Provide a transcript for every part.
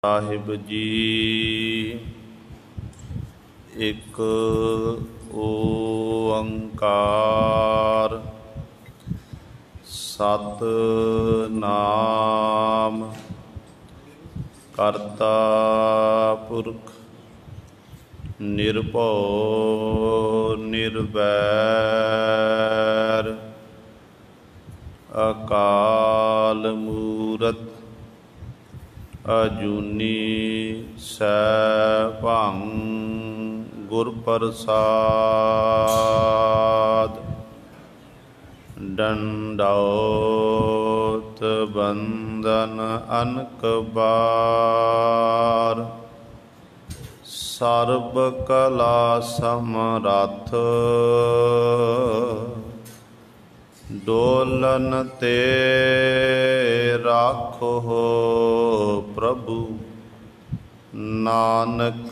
साहिब जी एक ओंकार सतनाम करता पुरख निर्भौ निर्वैर अकाल मूरत अजूनी सैभं गुर प्रसाद दंडौत बंदन अनक बार सर्ब कला समरथ डोलन ते राखो प्रभु नानक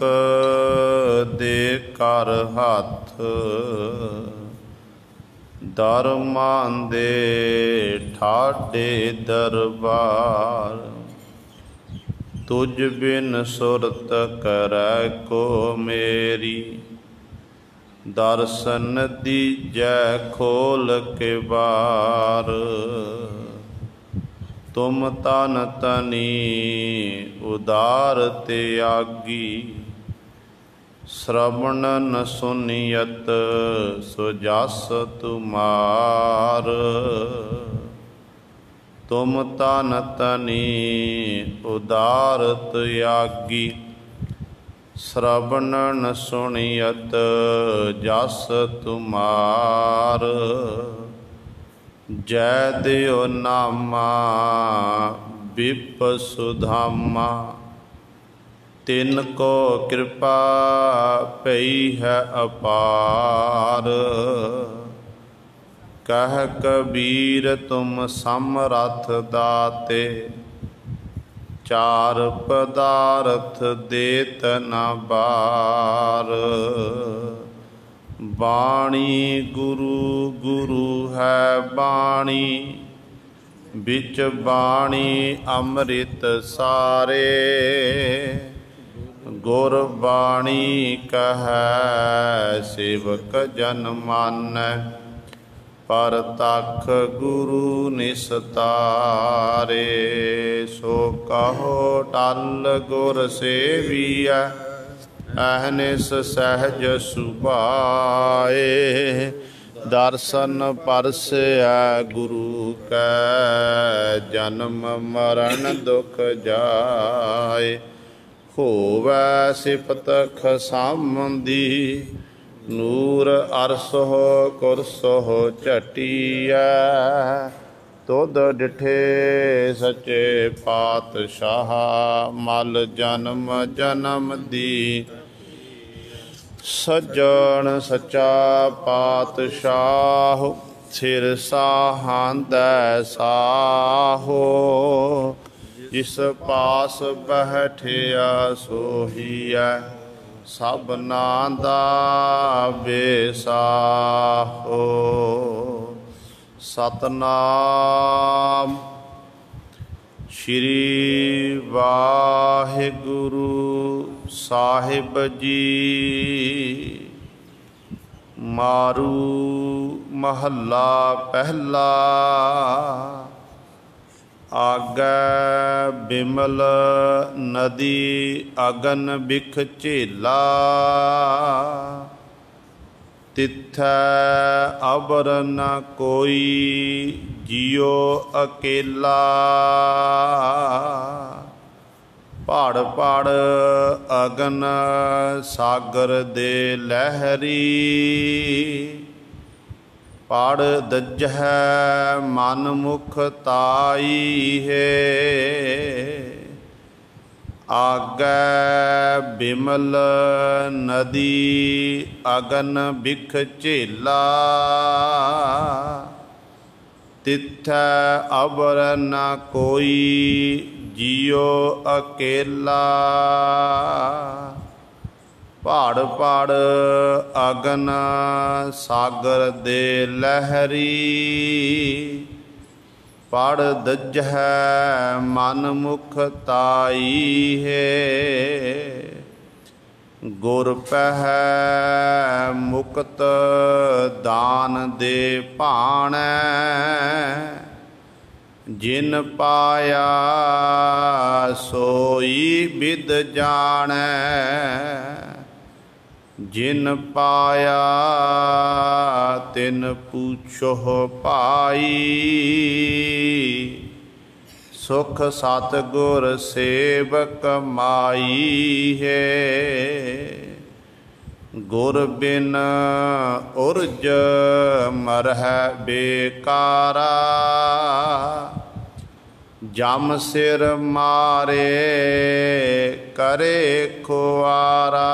दे कर हाथ दरमां दे ठाडे दरबार तुझ बिन सुरत करै को मेरी दर्शन दीजै खोल के बार तुम तन तनी उदार त्यागी श्रवणन सुनियत सुजस तुमार तुम तन तनी उदार त्यागी श्रवणन सुनियत जस तुमार जय देव नामा विप सुधामा तिनको कृपा पई है अपार कह कबीर तुम समरथ दाते चार पदार्थ देत न बार बाणी गुरु गुरु है बाणी बिच बाणी अमृत सारे गुर बाणी कहै सेवक जन मानै पर तख गुरु निस्तारे सो कहो टल गुर सेविया अहनिस सहज सुभाए दर्शन परसै गुरु कै जन्म मरण दुख जाए होवै सिफत खसामदी नूर अरसो कुरसो झटिया तुद डिठे सचे पातशाह मल जन्म जन्म दी सज्जन सच्चा पातशाह सिर साहांदै साहो जिस पास बैठिया सोहिया सबना दा बेसाहो सतनाम श्री वाहिगुरु साहिब जी मारू महला पहला आगै बिमल नदी अगन बिख झेला तिथै अबर न कोई जियो अकेला पहाड़ पहाड़ अगन सागर दे लहरी पड़ दजह मन मुख ताई है आगै बिमल नदी अगन बिख झेला तिथै अबर न कोई जियो अकेला पहाड़ पहाड़ अगन सागर दे लहरी पढ़ दजहै मन मुख ताई है। गुर पहै मुक्त दान दे भाणै। जिन पाया सोई बिद जाणै। जिन पाया तिन पूछो पाई। सुख सतगुर सेवक माई है। गुर बिन उर्ज मरह बेकारा। जम सिर मारे करे खुआरा।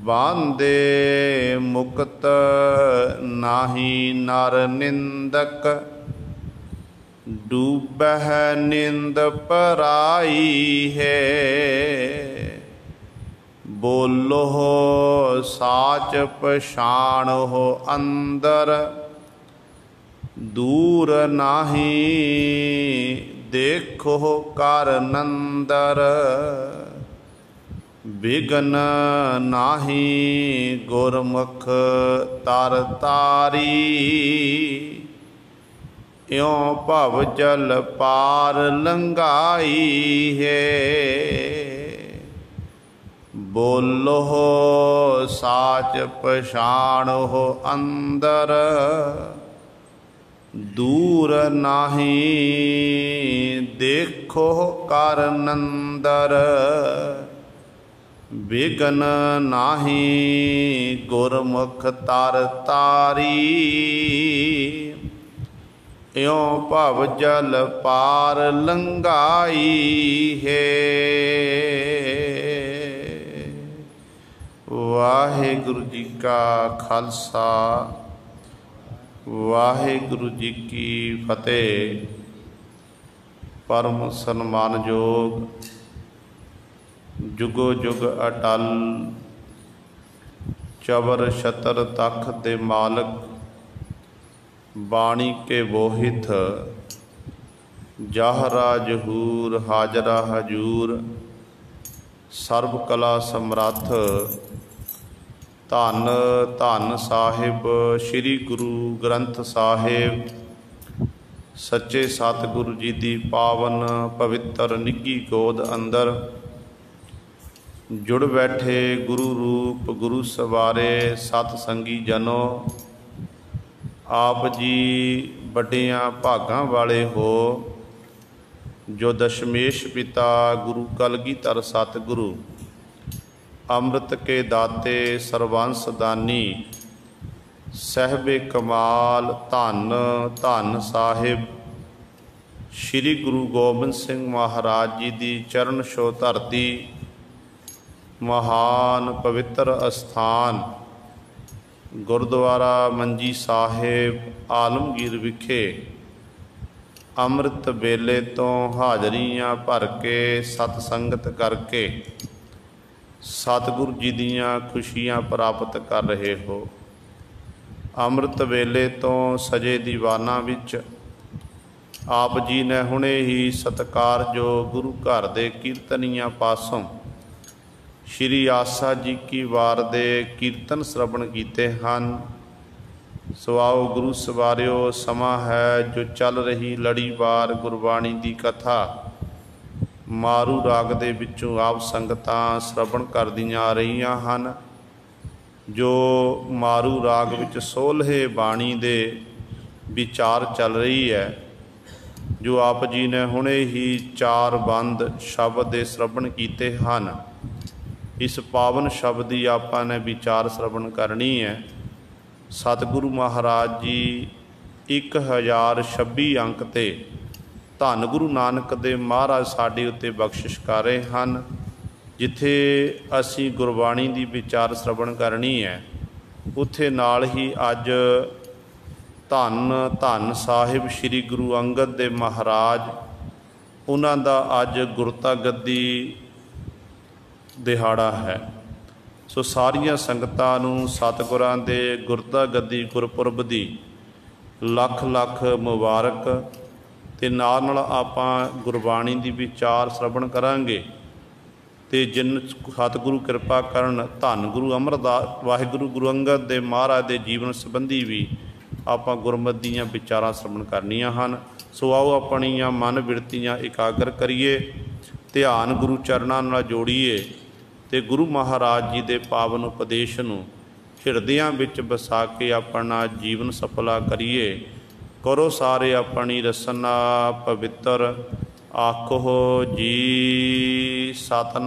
बांधे मुक्त नाहि नर निंदक। डूबह निंद पराई है। बोलो साच पछाणो अंदर। दूर नाही देखो कर नंदर। बिघन नाही गुरमुख तर तारी। यों भव जल पार लंघाई है। बोलो साच पछाणो अंदर। दूर नाही देखो कर नंदर। बिघन नाही गुरमुख तर तारी। यों भव जल पार लंघाई है। वाहिगुरु जी का खालसा वाहिगुरु जी की फतेह। परम सन्मानयोग जुगो जुग अटल चबर छतर तख दे मालक। बाणी के बोहित जाहरा जहूर हाजरा हजूर। सर्व कला समरथ धन धन साहिब श्री गुरु ग्रंथ साहिब। सच्चे सतगुरु जी दी पावन पवित्र निੱਘੀ गोद अंदर जुड़ बैठे गुरु रूप गुरु सवारे सत संगी जनो। आप जी बड़ियां भागां वाले हो जो दशमेश पिता गुरु कलगीधर सतगुरु अमृत के दाते सर्वंस दानी सहबे कमाल धन धन साहिब श्री गुरु गोबिंद सिंह महाराज जी की चरण छो धरती। महान पवित्र अस्थान गुरुद्वारा मंजी साहिब आलमगीर विखे अमृत वेले तो हाजरियां भर के सतसंगत करके सतगुरु जी दियां खुशियां प्राप्त कर रहे हो। अमृत वेले तो सजे दीवाना विच आप जी ने हुणे ही सत्कार जो गुरु घर दे कीर्तनियां पासों श्री आसा जी की वार दे कीर्तन श्रवण कीते हैं। सुआओ गुरु सवारियो समा है जो चल रही लड़ीवार गुरबाणी की कथा मारू राग दे विचों आप संगतां श्रवण करदियां आ रहीआं हन। जो मारू राग विच 16 बाणी दे विचार चल रही है। जो आप जी ने हुणे ही 4 बंद शब्द दे श्रवण कीते हैं। इस पावन शब्द की आपां ने विचार श्रवण करनी है। सतगुरु महाराज जी 1026 अंक ते धन गुरु नानक दे महाराज साडे उत्ते बख्शिश कर रहे हैं। जिथे असी गुरबाणी की विचार श्रवण करनी है उत्थे नाल ही अज धन धन साहिब श्री गुरु अंगद दे महाराज उन्हां दा अज गुरता गद्दी दिहाड़ा है। सो सारियां संगतां नूं सतगुरां दे गुरता गद्दी गुरपुरब दी ਲੱਖ ਲੱਖ ਮੁਬਾਰਕ। ਤੇ ਨਾਲ ਨਾਲ ਆਪਾਂ ਗੁਰਬਾਣੀ ਦੀ ਵਿਚਾਰ ਸ਼ਰਵਣ ਕਰਾਂਗੇ। ਤੇ ਜਿਨ ਸਤਿਗੁਰੂ ਕਿਰਪਾ ਕਰਨ, ਧੰਨ ਗੁਰੂ ਅਮਰਦਾਸ ਵਾਹਿਗੁਰੂ ਗੁਰੂ ਅੰਗਦ ਦੇ ਮਹਾਰਾਜ ਦੇ ਜੀਵਨ ਸੰਬੰਧੀ ਵੀ ਆਪਾਂ ਗੁਰਮਤਿ ਦੀਆਂ ਵਿਚਾਰਾਂ ਸ਼ਰਵਣ ਕਰਨੀਆਂ ਹਨ। ਸੋ ਆਓ ਆਪਣੀਆਂ ਮਨ ਬਿਰਤੀਆਂ ਇਕਾਗਰ ਕਰੀਏ, ਧਿਆਨ ਗੁਰੂ ਚਰਨਾਂ ਨਾਲ ਜੋੜੀਏ ਤੇ ਗੁਰੂ ਮਹਾਰਾਜ ਜੀ ਦੇ ਪਾਵਨ ਉਪਦੇਸ਼ ਨੂੰ ਹਿਰਦਿਆਂ ਵਿੱਚ ਵਸਾ ਕੇ ਆਪਣਾ ਜੀਵਨ ਸਫਲਾ ਕਰੀਏ। ਕਰੋ ਸਾਰੇ ਆਪਣੀ ਰਸਨਾ ਪਵਿੱਤਰ, ਆਖੋ ਜੀ ਸਤਨਾਮ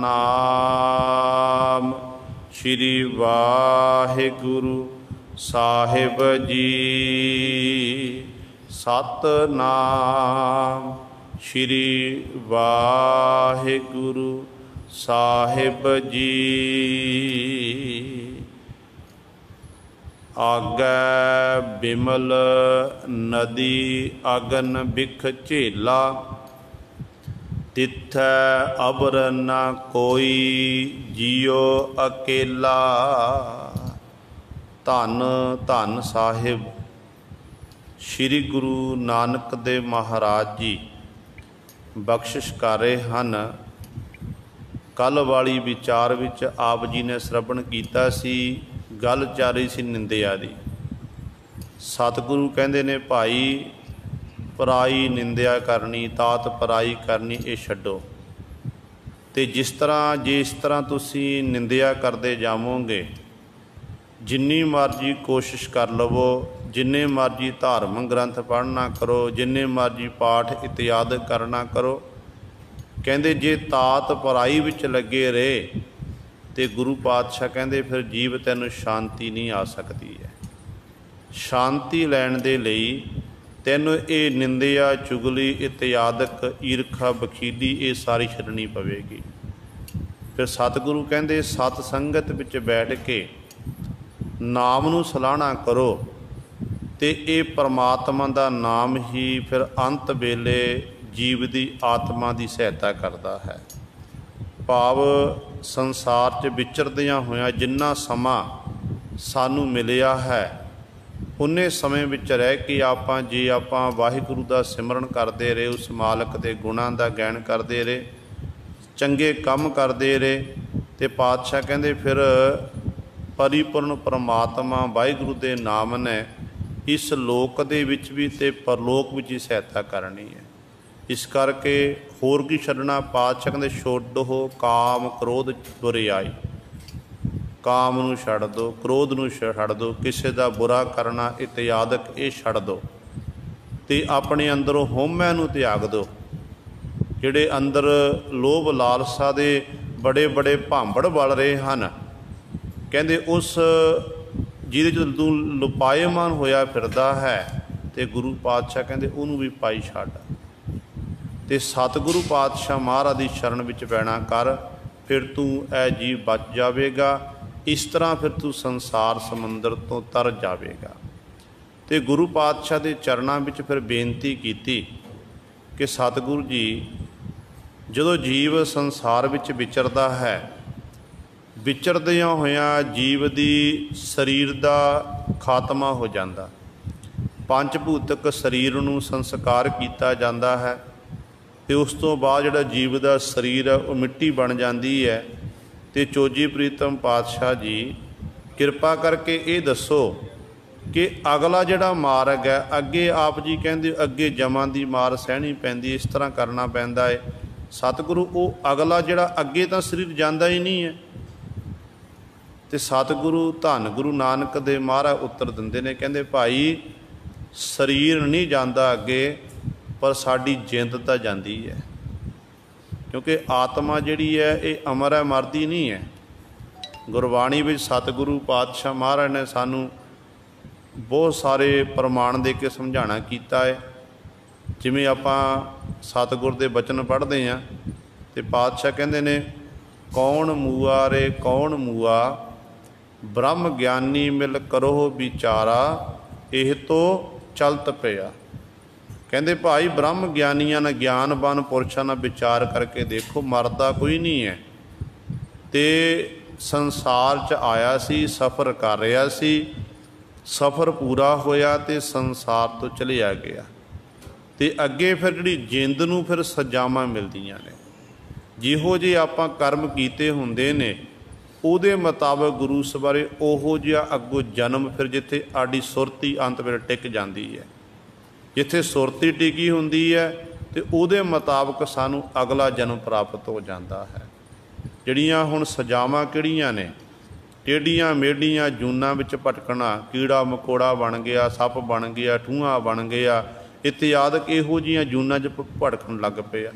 ਸ਼੍ਰੀ ਵਾਹਿਗੁਰੂ ਸਾਹਿਬ ਜੀ। ਸਤਨਾਮ ਸ਼੍ਰੀ ਵਾਹਿਗੁਰੂ ਸਾਹਿਬ ਜੀ। ਆਗੈ ਬਿਮਲ ਨਦੀ ਅਗਨ ਬਿਖ ਝੇਲਾ, ਤਿਥੈ ਅਬਰ ਨ ਕੋਈ ਜਿਉ ਅਕੇਲਾ। ਧੰਨ ਧੰਨ ਸਾਹਿਬ ਸ਼੍ਰੀ ਗੁਰੂ ਨਾਨਕ ਦੇਵ ਮਹਾਰਾਜ ਜੀ ਬਖਸ਼ਿਸ਼ ਕਰ ਰਹੇ ਹਨ। ਕੱਲ੍ਹ ਵਾਲੀ ਵਿਚਾਰ ਵਿੱਚ ਆਪ ਜੀ ਨੇ ਸ਼ਰਵਣ ਕੀਤਾ ਸੀ, ਗੱਲ ਚੱਲ ਰਹੀ ਸੀ ਨਿੰਦਿਆ ਦੀ। ਸਤਿਗੁਰੂ ਕਹਿੰਦੇ ਨੇ ਭਾਈ ਪਰਾਈ ਨਿੰਦਿਆ ਕਰਨੀ, ਤਾਤ ਪਰਾਈ ਕਰਨੀ ਇਹ ਛੱਡੋ। ਤੇ ਜਿਸ ਤਰ੍ਹਾਂ ਤੁਸੀਂ ਨਿੰਦਿਆ ਕਰਦੇ ਜਾਵੋਗੇ, ਜਿੰਨੀ ਮਰਜ਼ੀ ਕੋਸ਼ਿਸ਼ ਕਰ ਲਵੋ, ਜਿੰਨੇ ਮਰਜ਼ੀ ਧਾਰਮਿਕ ਗ੍ਰੰਥ ਪੜ੍ਹਨਾ ਕਰੋ, ਜਿੰਨੇ ਮਰਜ਼ੀ ਪਾਠ ਇਤਿਆਦ ਕਰਨਾ ਕਰੋ, ਕਹਿੰਦੇ ਜੇ ਤਾਤ ਪਰਾਈ ਵਿੱਚ ਲੱਗੇ ਰਹੇ ਤੇ ਗੁਰੂ ਪਾਤਸ਼ਾਹ ਕਹਿੰਦੇ ਫਿਰ ਜੀਵ ਤੈਨੂੰ ਸ਼ਾਂਤੀ ਨਹੀਂ ਆ ਸਕਦੀ ਹੈ। ਸ਼ਾਂਤੀ ਲੈਣ ਦੇ ਲਈ ਤੈਨੂੰ ਇਹ ਨਿੰਦਿਆ, ਚੁਗਲੀ, ਇਤਿਆਦਕ, ਈਰਖਾ, ਬਖੀਲੀ ਇਹ ਸਾਰੀ ਛੱਡਣੀ ਪਵੇਗੀ। ਫਿਰ ਸਤਿਗੁਰੂ ਕਹਿੰਦੇ ਸਤ ਸੰਗਤ ਵਿੱਚ ਬੈਠ ਕੇ ਨਾਮ ਨੂੰ ਸਲਾਹਣਾ ਕਰੋ ਤੇ ਇਹ ਪਰਮਾਤਮਾ ਦਾ ਨਾਮ ਹੀ ਫਿਰ ਅੰਤ ਵੇਲੇ ਜੀਵ ਦੀ ਆਤਮਾ ਦੀ ਸਹਾਇਤਾ ਕਰਦਾ ਹੈ। ਭਾਵ ਸੰਸਾਰ 'ਚ ਵਿਚਰਦਿਆਂ ਹੋਇਆਂ ਜਿੰਨਾ ਸਮਾਂ ਸਾਨੂੰ ਮਿਲਿਆ ਹੈ, ਉਨੇ ਸਮੇਂ ਵਿੱਚ ਰਹਿ ਕੇ ਜੇ ਆਪਾਂ ਵਾਹਿਗੁਰੂ ਦਾ ਸਿਮਰਨ ਕਰਦੇ ਰਹੇ, ਉਸ ਮਾਲਕ ਦੇ ਗੁਣਾਂ ਦਾ ਗਾਇਨ ਕਰਦੇ ਰਹੇ, ਚੰਗੇ ਕੰਮ ਕਰਦੇ ਰਹੇ, ਤੇ ਪਾਤਸ਼ਾਹ ਕਹਿੰਦੇ ਫਿਰ ਪਰਿਪੂਰਨ ਪਰਮਾਤਮਾ ਵਾਹਿਗੁਰੂ ਦੇ ਨਾਮ ਨੇ ਇਸ ਲੋਕ ਦੇ ਵਿੱਚ ਵੀ ਤੇ ਪਰਲੋਕ ਵਿੱਚ ਹੀ ਸਹਾਇਤਾ ਕਰਨੀ ਹੈ। ਇਸ ਕਰਕੇ ਹੋਰ ਕੀ ਛੱਡਣਾ? ਪਾਤਸ਼ਾਹ ਕਹਿੰਦੇ ਛੋਡੋ ਕਾਮ ਕ੍ਰੋਧ ਬੁਰਿਆਈ। ਕਾਮ ਨੂੰ ਛੱਡ ਦਿਓ, ਕ੍ਰੋਧ ਨੂੰ ਛੱਡ ਦਿਓ, ਕਿਸੇ ਦਾ ਬੁਰਾ ਕਰਨਾ ਇਤਿਆਦਕ ਇਹ ਛੱਡ ਦਿਓ ਤੇ ਆਪਣੇ ਅੰਦਰੋਂ ਹਉਮੈ ਨੂੰ ਤਿਆਗ ਦਿਓ। ਜਿਹੜੇ ਅੰਦਰ ਲੋਭ ਲਾਲਸਾ ਦੇ ਬੜੇ ਬੜੇ ਭਾਂਬੜ ਬਲ ਰਹੇ ਹਨ, ਕਹਿੰਦੇ ਉਸ ਜਿਹਦੇ 'ਚ ਤੂੰ ਲੁਪਾਇਮਾਨ ਹੋਇਆ ਫਿਰਦਾ ਹੈ, ਤੇ ਗੁਰੂ ਪਾਤਸ਼ਾਹ ਕਹਿੰਦੇ ਉਹਨੂੰ ਵੀ ਪਾਈ ਛੱਡ ਤੇ ਸਤਿਗੁਰੂ ਪਾਤਸ਼ਾਹ ਮਹਾਰਾਜ ਦੀ ਸ਼ਰਨ ਵਿੱਚ ਪੈਣਾ ਕਰ, ਫਿਰ ਤੂੰ ਇਹ ਜੀਵ ਬਚ ਜਾਵੇਗਾ। ਇਸ ਤਰ੍ਹਾਂ ਫਿਰ ਤੂੰ ਸੰਸਾਰ ਸਮੁੰਦਰ ਤੋਂ ਤਰ ਜਾਵੇਗਾ। ਤੇ ਗੁਰੂ ਪਾਤਸ਼ਾਹ ਦੇ ਚਰਨਾਂ ਵਿੱਚ ਫਿਰ ਬੇਨਤੀ ਕੀਤੀ ਕਿ ਸਤਿਗੁਰੂ ਜੀ, ਜਦੋਂ ਜੀਵ ਸੰਸਾਰ ਵਿੱਚ ਵਿਚਰਦਾ ਹੈ, ਵਿਚਰਦਿਆਂ ਹੋਇਆਂ ਜੀਵ ਦੀ ਸਰੀਰ ਦਾ ਖਾਤਮਾ ਹੋ ਜਾਂਦਾ, ਪੰਜ ਭੂਤਕ ਸਰੀਰ ਨੂੰ ਸੰਸਕਾਰ ਕੀਤਾ ਜਾਂਦਾ ਹੈ ਤੇ ਉਸ ਤੋਂ ਬਾਅਦ ਜਿਹੜਾ ਜੀਵ ਦਾ ਸਰੀਰ ਹੈ ਉਹ ਮਿੱਟੀ ਬਣ ਜਾਂਦੀ ਹੈ। ਤੇ ਚੋਜੀ ਪ੍ਰੀਤਮ ਪਾਤਸ਼ਾਹ ਜੀ ਕਿਰਪਾ ਕਰਕੇ ਇਹ ਦੱਸੋ ਕਿ ਅਗਲਾ ਜਿਹੜਾ ਮਾਰਗ ਹੈ, ਅੱਗੇ ਆਪ ਜੀ ਕਹਿੰਦੇ ਅੱਗੇ ਜਮਾਂ ਦੀ ਮਾਰ ਸਹਿਣੀ ਪੈਂਦੀ, ਇਸ ਤਰ੍ਹਾਂ ਕਰਨਾ ਪੈਂਦਾ ਹੈ। ਸਤਿਗੁਰੂ ਉਹ ਅਗਲਾ ਜਿਹੜਾ ਅੱਗੇ ਤਾਂ ਸਰੀਰ ਜਾਂਦਾ ਹੀ ਨਹੀਂ ਹੈ। ਤੇ ਸਤਿਗੁਰੂ ਧੰਨ ਗੁਰੂ ਨਾਨਕ ਦੇ ਮਹਾਰਾਜ ਉੱਤਰ ਦਿੰਦੇ ਨੇ, ਕਹਿੰਦੇ ਭਾਈ ਸਰੀਰ ਨਹੀਂ ਜਾਂਦਾ ਅੱਗੇ, ਪਰ ਸਾਡੀ ਜਿੰਦ ਤਾਂ ਜਾਂਦੀ ਹੈ, ਕਿਉਂਕਿ ਆਤਮਾ ਜਿਹੜੀ ਹੈ ਇਹ ਅਮਰ ਹੈ, ਮਰਦੀ ਨਹੀਂ ਹੈ। ਗੁਰਬਾਣੀ ਵਿੱਚ ਸਤਿਗੁਰੂ ਪਾਤਸ਼ਾਹ ਮਹਾਰਾਜ ਨੇ ਸਾਨੂੰ ਬਹੁਤ ਸਾਰੇ ਪ੍ਰਮਾਣ ਦੇ ਕੇ ਸਮਝਾਉਣਾ ਕੀਤਾ ਹੈ। ਜਿਵੇਂ ਆਪਾਂ ਸਤਿਗੁਰ ਦੇ ਬਚਨ ਪੜ੍ਹਦੇ ਹਾਂ ਤੇ ਪਾਤਸ਼ਾਹ ਕਹਿੰਦੇ ਨੇ, ਕੌਣ ਮੂਆ ਰੇ ਕੌਣ ਮੂਆ, ਬ੍ਰਹਮ ਗਿਆਨੀ ਮਿਲ ਕਰੋ ਵਿਚਾਰਾ, ਇਹ ਤੋਂ ਚਲਤ ਪਿਆ। ਕਹਿੰਦੇ ਭਾਈ ਬ੍ਰਹਮ ਗਿਆਨੀਆਂ ਨਾਲ, ਗਿਆਨਵਾਨ ਪੁਰਸ਼ਾਂ ਨਾਲ ਵਿਚਾਰ ਕਰਕੇ ਦੇਖੋ, ਮਰਦਾ ਕੋਈ ਨਹੀਂ ਹੈ। ਤੇ ਸੰਸਾਰ 'ਚ ਆਇਆ ਸੀ, ਸਫ਼ਰ ਕਰ ਰਿਹਾ ਸੀ, सफ़र पूरा होया तो संसार तो चलिया गया। तो अगे फिर जी जिंद नूं फिर सजावां मिलदियां ने, जिहो जे आपां कर्म कीते हुंदे ने उहदे मुताबक गुरु सवारे ओहो जिहा अगों जन्म फिर जिथे आडी सुरती अंत फिर टिक जाती है। जिथे सुरती टिकी हुंदी है तो उहदे मुताबक सानू अगला जन्म प्राप्त हो जाता है। जिहड़ियां हुण सजावां किहड़ियां ने, टेढ़ियां मेढ़ियां जूनां विच भटकना, कीड़ा मकोड़ा बन गया, सप बन गया, ठूंहा बन गया, इत्यादि इहो जिहियां जूनां 'च भटकन लग पे।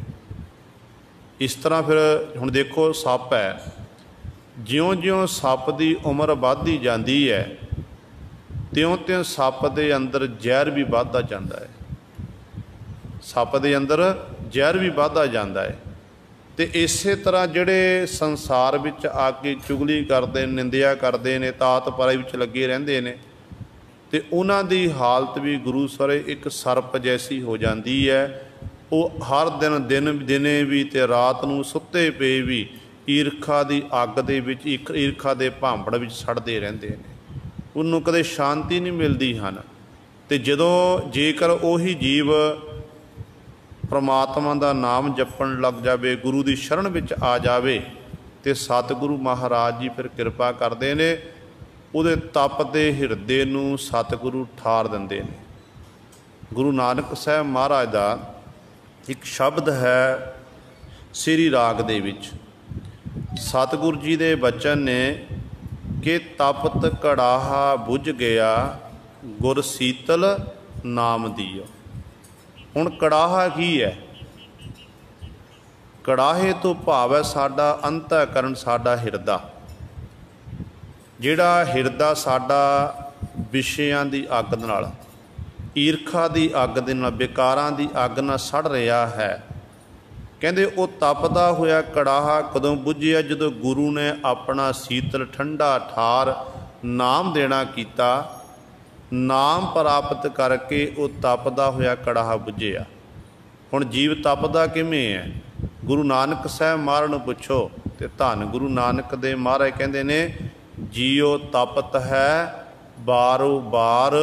इस तरह फिर हुण देखो सप है, ज्यों ज्यों सप की उम्र वधदी जाती है त्यों त्यों सप के अंदर जहर भी वधदा जाता है, सप के अंदर जहर भी वधदा जाता है। तो इस तरह जिहड़े संसार विच आके चुगली करते, निंदिया करते हैं, तात पराई विच लगे रहंदे ने, तो उन्हां दी हालत भी गुरु सरे एक सर्प जैसी हो जाती है। वो हर दिने भी तो रात नूं सुत्ते पे भी ईरखा की अग दे विच, ईरखा के भांबड़ विच सड़ते रहंदे ने, उन्होंने कदे शांति नहीं मिलती हैं। तो जदों जेकर उही जीव परमात्मा का नाम जपण लग जाए, गुरु की शरण विच आ जाए, तो सतगुरु महाराज जी फिर कृपा करते हैं, उहदे तपदे हिरदे नूं सतगुरु ठार दिंदे ने। गुरु नानक साहब महाराज का एक शब्द है सिरी राग दे विच, सतगुरु जी दे बचन ने कि तपत कड़ाहा बुझ गया, गुर सीतल नाम दियो। हुण कड़ाहा की है? कड़ाहे तो भाव है साडा अंतःकरण, साडा हिरदा, जिहड़ा हिरदा साडा विषयां दी अग नाल, ईरखा की अग दे नाल, विकारां दी अग नाल सड़ रहा है। कहंदे वो तपदा होया कड़ाहा कदों बुझिया, जदों गुरु ने अपना शीतल ठंडा ठार नाम देना कीता, नाम प्राप्त करके वो तपदा होया कड़ाहा बुझिया। हुण जीव तपदा किवें है? गुरु नानक साहब महाराज नूं पुछो तो धन गुरु नानक दे महाराज कहंदे ने, जियो तपत है बारो बार,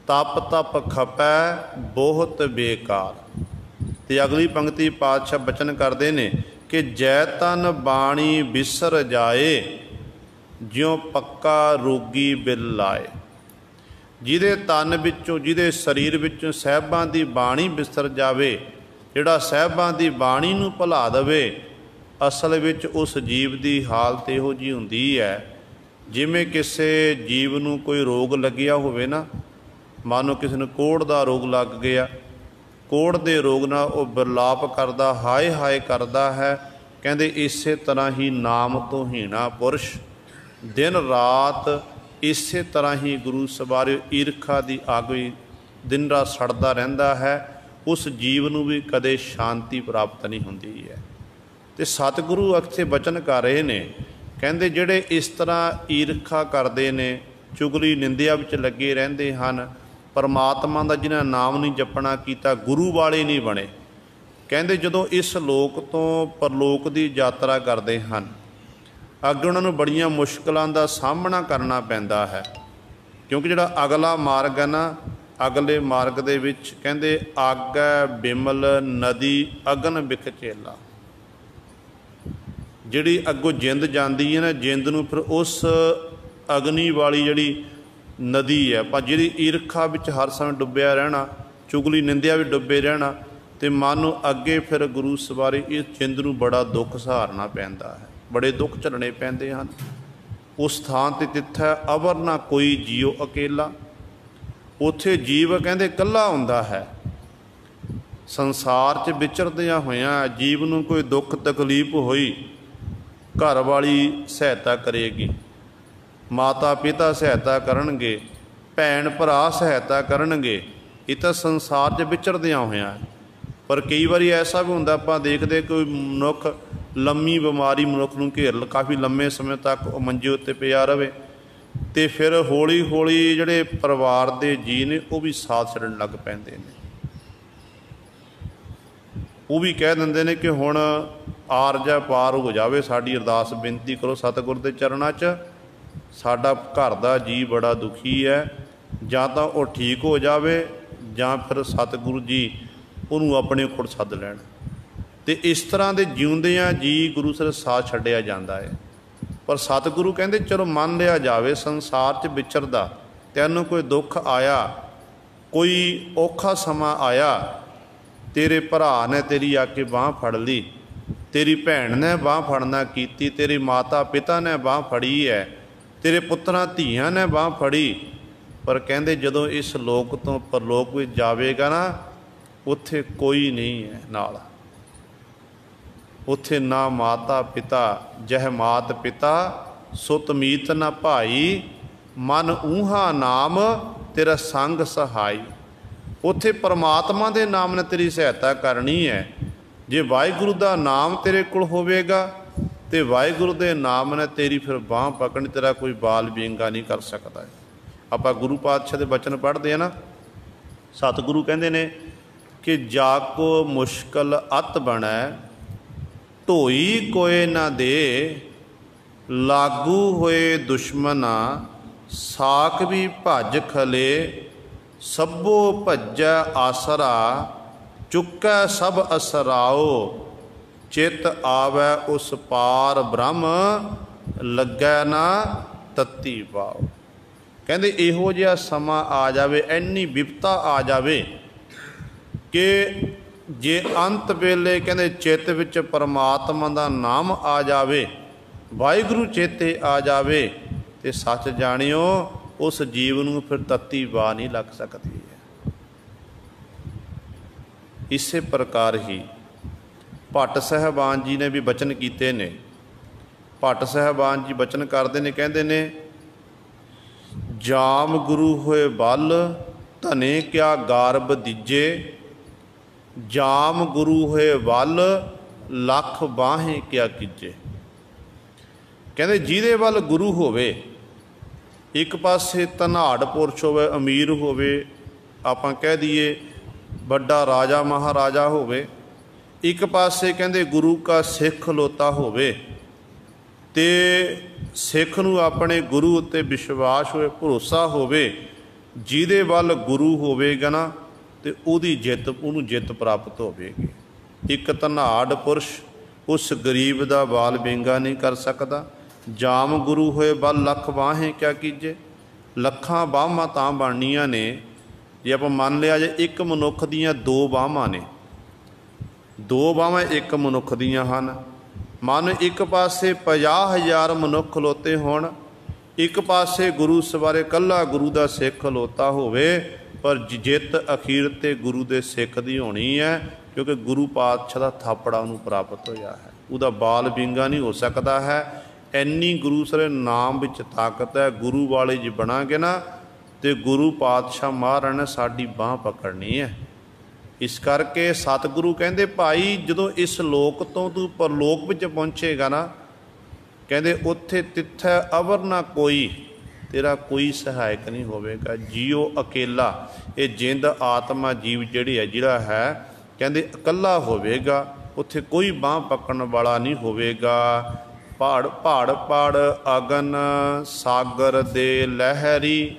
तप तप खपै बहुत बेकार। तो अगली पंक्ति पातशाह बचन करते हैं कि जै तन बाणी बिसर जाए, ज्यों पक्का रोगी बिल लाए। जिहदे तन विचों, जिहदे शरीर विचों साहिबां दी बाणी बिसर जावे, जिहड़ा साहिबां दी बाणी नूं भुला देवे, असल विच उस जीव की हालत इहो जी हुंदी है जिवें किसी जीव नूं कोई रोग लग्या होवे ना, मानो किसी नूं कोढ़ का रोग लग गया, कोढ़ के रोग नाल वो बिरलाप करदा, हाय हाय करदा है। कहंदे इस तरह ही नाम तो हीना पुरुष दिन रात इस तरह ही गुरु सवारे ईरखा की अग भी दिन रात सड़दा रहिंदा है, उस जीव नूं भी कदे शांति प्राप्त नहीं हुंदी है। तो सतगुरु इत्थे बचन कर रहे ने, कहंदे जिहड़े इस तरह ईरखा करते ने, चुगली निंदिया विच लगे रहंदे हन, परमात्मा का जिन्हां नाम नहीं जपना कीता, गुरु वाले नहीं बने, कहंदे जदों इस लोक तो परलोक की यात्रा करते हैं, अगे उन्हां नूं बड़ियां मुश्किलों का सामना करना पैंदा है। क्योंकि जिहड़ा अगला मार्ग है ना, अगले मार्ग दे विच कहंदे आगै बिमल नदी अगन बिख चेला, जिहड़ी अगों जिंद जाती है ना, जिंद नूं फिर उस अग्नि वाली जिहड़ी नदी है, पर जिहड़ी ईरखा विच हर समय डुब्बिया रहना, चुगली निंदिया भी डुब्बे रहना, तो मानो अगे फिर गुरु सवारे इस जिंद नूं बड़ा दुख सहारना पैंदा है, बड़े दुख झलने पैंदे हैं। उस थान ते तिथे अवर ना कोई जियो अकेला, उत्थे जीव कहंदे कल्ला हुंदा है। संसार च विचरदियां होइयां जीव नूं कोई दुख तकलीफ होई, घर वाली सहायता करेगी, माता पिता सहायता करनगे, भैन भरा सहायता करनगे, ये तो संसार च विचरदियां होइयां। पर कई बार ऐसा भी हुंदा, आपां देखदे कोई मनुख लम्मी बीमारी मनुख नूं घेर, काफ़ी लंबे समय तक मंजे उत्ते पिया रहे, तो फिर हौली हौली जिहड़े परिवार के जी ने वो भी साथ छड्डण लग पैंदे ने। वो भी कह दिंदे ने कि हुण आरजा पार हो जावे, साडी अरदास बेनती करो सतगुर के चरणां च, ਸਾਡਾ ਘਰ ਦਾ ਜੀ ਬੜਾ ਦੁਖੀ ਹੈ, ਜਾਂ ਤਾਂ ਉਹ ਠੀਕ ਹੋ ਜਾਵੇ ਜਾਂ ਫਿਰ ਸਤਿਗੁਰੂ ਜੀ ਉਹਨੂੰ ਆਪਣੇ ਕੋਲ ਸੱਦ ਲੈਣ। ਅਤੇ ਇਸ ਤਰ੍ਹਾਂ ਦੇ ਜਿਉਂਦਿਆਂ ਜੀ ਗੁਰੂ ਸਾਹਿਬ ਸਾਥ ਛੱਡਿਆ ਜਾਂਦਾ ਹੈ। ਪਰ ਸਤਿਗੁਰੂ ਕਹਿੰਦੇ ਚਲੋ ਮੰਨ ਲਿਆ ਜਾਵੇ ਸੰਸਾਰ 'ਚ ਵਿਚਰਦਾ, ਤੈਨੂੰ ਕੋਈ ਦੁੱਖ ਆਇਆ, ਕੋਈ ਔਖਾ ਸਮਾਂ ਆਇਆ, ਤੇਰੇ ਭਰਾ ਨੇ ਤੇਰੀ ਆ ਕੇ ਬਾਂਹ ਫੜ ਲਈ, ਤੇਰੀ ਭੈਣ ਨੇ ਬਾਂਹ ਫੜਨਾ ਕੀਤੀ, ਤੇਰੇ ਮਾਤਾ ਪਿਤਾ ਨੇ ਬਾਂਹ ਫੜੀ ਹੈ, ਤੇਰੇ ਪੁੱਤਰਾਂ ਧੀਆਂ ਨੇ ਬਾਂਹ ਫੜੀ। ਪਰ ਕਹਿੰਦੇ ਜਦੋਂ ਇਸ ਲੋਕ ਤੋਂ ਪਰਲੋਕ ਵਿੱਚ ਜਾਵੇਗਾ ਨਾ, ਉੱਥੇ ਕੋਈ ਨਹੀਂ ਹੈ ਨਾਲ। ਉੱਥੇ ਨਾ ਮਾਤਾ ਪਿਤਾ, ਜਹ ਮਾਤ ਪਿਤਾ ਸੁਤ ਮੀਤ ਨਾ ਭਾਈ, ਮਨ ਊਹਾ ਨਾਮ ਤੇਰਾ ਸੰਗ ਸਹਾਈ। ਉੱਥੇ ਪਰਮਾਤਮਾ ਦੇ ਨਾਮ ਨੇ ਤੇਰੀ ਸਹਾਇਤਾ ਕਰਨੀ ਹੈ। ਜੇ ਵਾਹਿਗੁਰੂ ਦਾ ਨਾਮ ਤੇਰੇ ਕੋਲ ਹੋਵੇਗਾ ਤੇ ਵਾਹਿਗੁਰੂ ਦੇ ਨਾਮ ਨੇ ਤੇਰੀ ਫਿਰ ਬਾਂਹ ਪਕੜਨੀ, ਤੇਰਾ ਕੋਈ ਬਾਲ ਵਿੰਗਾ ਨਹੀਂ ਕਰ ਸਕਦਾ। ਆਪਾਂ ਗੁਰੂ ਪਾਤਸ਼ਾਹ ਦੇ ਬਚਨ ਪੜ੍ਹਦੇ ਹਾਂ ਨਾ, ਸਤਿਗੁਰੂ ਕਹਿੰਦੇ ਨੇ ਕਿ ਜਾ ਕੋ ਮੁਸ਼ਕਲ ਅਤ ਬਣੈ, ਢੋਈ ਕੋਏ ਨਾ ਦੇ, ਲਾਗੂ ਹੋਏ ਦੁਸ਼ਮਨਾ, ਸਾਖ ਵੀ ਭੱਜ ਖਲੇ, ਸਭੋ ਭੱਜੈ ਆਸਰਾ, ਚੁੱਕੈ ਸਭ ਅਸਰਾਓ, ਚਿਤ ਆਵੈ ਉਸ ਪਾਰ ਬ੍ਰਹਮ, ਲੱਗੈ ਨਾ ਤਤੀ ਪਾਓ। ਕਹਿੰਦੇ ਇਹੋ ਜਿਹਾ ਸਮਾਂ ਆ ਜਾਵੇ, ਇੰਨੀ ਵਿਪਤਾ ਆ ਜਾਵੇ ਕਿ ਜੇ ਅੰਤ ਵੇਲੇ ਕਹਿੰਦੇ ਚਿੱਤ ਵਿੱਚ ਪਰਮਾਤਮਾ ਦਾ ਨਾਮ ਆ ਜਾਵੇ, ਵਾਹਿਗੁਰੂ ਚੇਤੇ ਆ ਜਾਵੇ, ਤੇ ਸੱਚ ਜਾਣਿਓ ਉਸ ਜੀਵ ਨੂੰ ਫਿਰ ਤੱਤੀ ਵਾਹ ਨਹੀਂ ਲੱਗ ਸਕਦੀ ਹੈ। ਇਸੇ ਪ੍ਰਕਾਰ ਹੀ ਭੱਟ ਸਾਹਿਬਾਨ ਜੀ ਨੇ ਵੀ ਬਚਨ ਕੀਤੇ ਨੇ। ਭੱਟ ਸਾਹਿਬਾਨ ਜੀ ਬਚਨ ਕਰਦੇ ਨੇ, ਕਹਿੰਦੇ ਨੇ ਜਾਮ ਗੁਰੂ ਹੋਏ ਬਲ, ਧਨੇ ਕਿਆ ਗਾਰਬ ਦੀਜੇ, ਜਾਮ ਗੁਰੂ ਹੋਏ ਵੱਲ, ਲੱਖ ਬਾਹੇ ਕਿਆ ਕੀਜੇ। ਕਹਿੰਦੇ ਜਿਹਦੇ ਵੱਲ ਗੁਰੂ ਹੋਵੇ, ਇੱਕ ਪਾਸੇ ਧਨਾੜ ਪੁਰਸ਼ ਹੋਵੇ, ਅਮੀਰ ਹੋਵੇ, ਆਪਾਂ ਕਹਿ ਦਈਏ ਵੱਡਾ ਰਾਜਾ ਮਹਾਰਾਜਾ ਹੋਵੇ, ਇੱਕ ਪਾਸੇ ਕਹਿੰਦੇ ਗੁਰੂ ਕਾ ਸਿੱਖ ਖਲੋਤਾ ਹੋਵੇ, ਤੇ ਸਿੱਖ ਨੂੰ ਆਪਣੇ ਗੁਰੂ ਉੱਤੇ ਵਿਸ਼ਵਾਸ ਹੋਵੇ, ਭਰੋਸਾ ਹੋਵੇ, ਜਿਹਦੇ ਵੱਲ ਗੁਰੂ ਹੋਵੇਗਾ ਨਾ ਤੇ ਉਹਦੀ ਜਿੱਤ, ਉਹਨੂੰ ਜਿੱਤ ਪ੍ਰਾਪਤ ਹੋਵੇਗੀ। ਇੱਕ ਧਨਾੜ ਪੁਰਸ਼ ਉਸ ਗਰੀਬ ਦਾ ਬਾਲ ਵਿੰਗਾ ਨਹੀਂ ਕਰ ਸਕਦਾ। ਜਾਮ ਗੁਰੂ ਹੋਏ ਬਲ, ਲੱਖ ਬਾਹੇ ਕਿਆ ਕੀਜੇ। ਲੱਖਾਂ ਬਾਹਾਂ ਤਾਂ ਬਣਨੀਆਂ ਨੇ, ਜੇ ਆਪਾਂ ਮੰਨ ਲਿਆ ਜੇ ਇੱਕ ਮਨੁੱਖ ਦੀਆਂ ਦੋ ਬਾਹਾਂ ਨੇ, ਦੋ ਬਾਹਾਂ ਇੱਕ ਮਨੁੱਖ ਦੀਆਂ ਹਨ। ਮਨ ਇੱਕ ਪਾਸੇ 50,000 ਮਨੁੱਖ ਖਲੋਤੇ ਹੋਣ, ਇੱਕ ਪਾਸੇ ਗੁਰੂ ਸਵਾਰੇ ਇਕੱਲਾ ਗੁਰੂ ਦਾ ਸਿੱਖ ਖਲੋਤਾ ਹੋਵੇ, ਪਰ ਜਿੱਤ ਅਖੀਰ ਤੇ ਗੁਰੂ ਦੇ ਸਿੱਖ ਦੀ ਹੋਣੀ ਹੈ, ਕਿਉਂਕਿ ਗੁਰੂ ਪਾਤਸ਼ਾਹ ਦਾ ਥਾਪੜਾ ਉਹਨੂੰ ਪ੍ਰਾਪਤ ਹੋਇਆ ਹੈ। ਉਹਦਾ ਬਾਲ ਵਿੰਗਾ ਨਹੀਂ ਹੋ ਸਕਦਾ ਹੈ। ਇੰਨੀ ਗੁਰੂ ਸਾਰੇ ਨਾਮ ਵਿੱਚ ਤਾਕਤ ਹੈ। ਗੁਰੂ ਵਾਲੇ ਜੀ ਬਣਾਂਗੇ ਨਾ ਤੇ ਗੁਰੂ ਪਾਤਸ਼ਾਹ ਮਹਾਰਾਜ ਨੇ ਸਾਡੀ ਬਾਂਹ ਪਕੜਨੀ ਹੈ। ਇਸ ਕਰਕੇ ਸਤਿਗੁਰੂ ਕਹਿੰਦੇ ਭਾਈ ਜਦੋਂ ਇਸ ਲੋਕ ਤੋਂ ਤੂੰ ਪਰਲੋਕ ਵਿੱਚ ਪਹੁੰਚੇਗਾ ਨਾ, ਕਹਿੰਦੇ ਉੱਥੇ ਤਿੱਥੈ ਅਵਰ ਨਾ ਕੋਈ, ਤੇਰਾ ਕੋਈ ਸਹਾਇਕ ਨਹੀਂ ਹੋਵੇਗਾ। ਜੀਓ ਅਕੇਲਾ, ਇਹ ਜਿੰਦ ਆਤਮਾ ਜੀਵ ਜਿਹੜੀ ਹੈ, ਜਿਹੜਾ ਹੈ ਕਹਿੰਦੇ ਇਕੱਲਾ ਹੋਵੇਗਾ। ਉੱਥੇ ਕੋਈ ਬਾਂਹ ਪਕੜਨ ਵਾਲਾ ਨਹੀਂ ਹੋਵੇਗਾ। ਪਹਾੜ ਪਹਾੜ ਪੜ ਅਗਨ ਸਾਗਰ ਦੇ ਲਹਿਰੀ,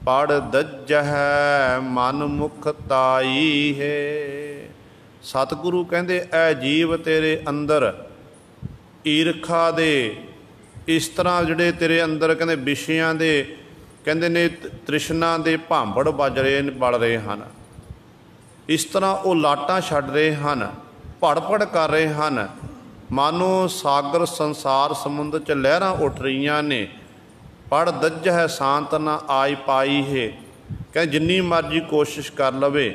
ਪੜ ਦੱਜਹਿ ਮਨ ਮੁਖ ਤਾਈ ਹੈ। ਸਤਿਗੁਰੂ ਕਹਿੰਦੇ ਐ ਜੀਵ ਤੇਰੇ ਅੰਦਰ ਈਰਖਾ ਦੇ ਇਸ ਤਰ੍ਹਾਂ ਜਿਹੜੇ ਤੇਰੇ ਅੰਦਰ ਕਹਿੰਦੇ ਵਿਸ਼ਿਆਂ ਦੇ ਕਹਿੰਦੇ ਨੇ ਤ੍ਰਿਸ਼ਨਾ ਦੇ ਭਾਂਬੜ ਵੱਜ ਰਹੇ ਨੇ, ਬਲ ਰਹੇ ਹਨ। ਇਸ ਤਰ੍ਹਾਂ ਉਹ ਲਾਟਾਂ ਛੱਡ ਰਹੇ ਹਨ, ਭੜ ਕਰ ਰਹੇ ਹਨ, ਮਾਨੋ ਸਾਗਰ ਸੰਸਾਰ ਸਮੁੰਦਰ 'ਚ ਲਹਿਰਾਂ ਉੱਠ ਰਹੀਆਂ ਨੇ। ਪੜ ਦੱਜ ਹੈ ਸ਼ਾਂਤ ਨਾ ਆਈ ਪਾਈ ਹੈ। ਕਹਿੰਦੇ ਜਿੰਨੀ ਮਰਜ਼ੀ ਕੋਸ਼ਿਸ਼ ਕਰ ਲਵੇ,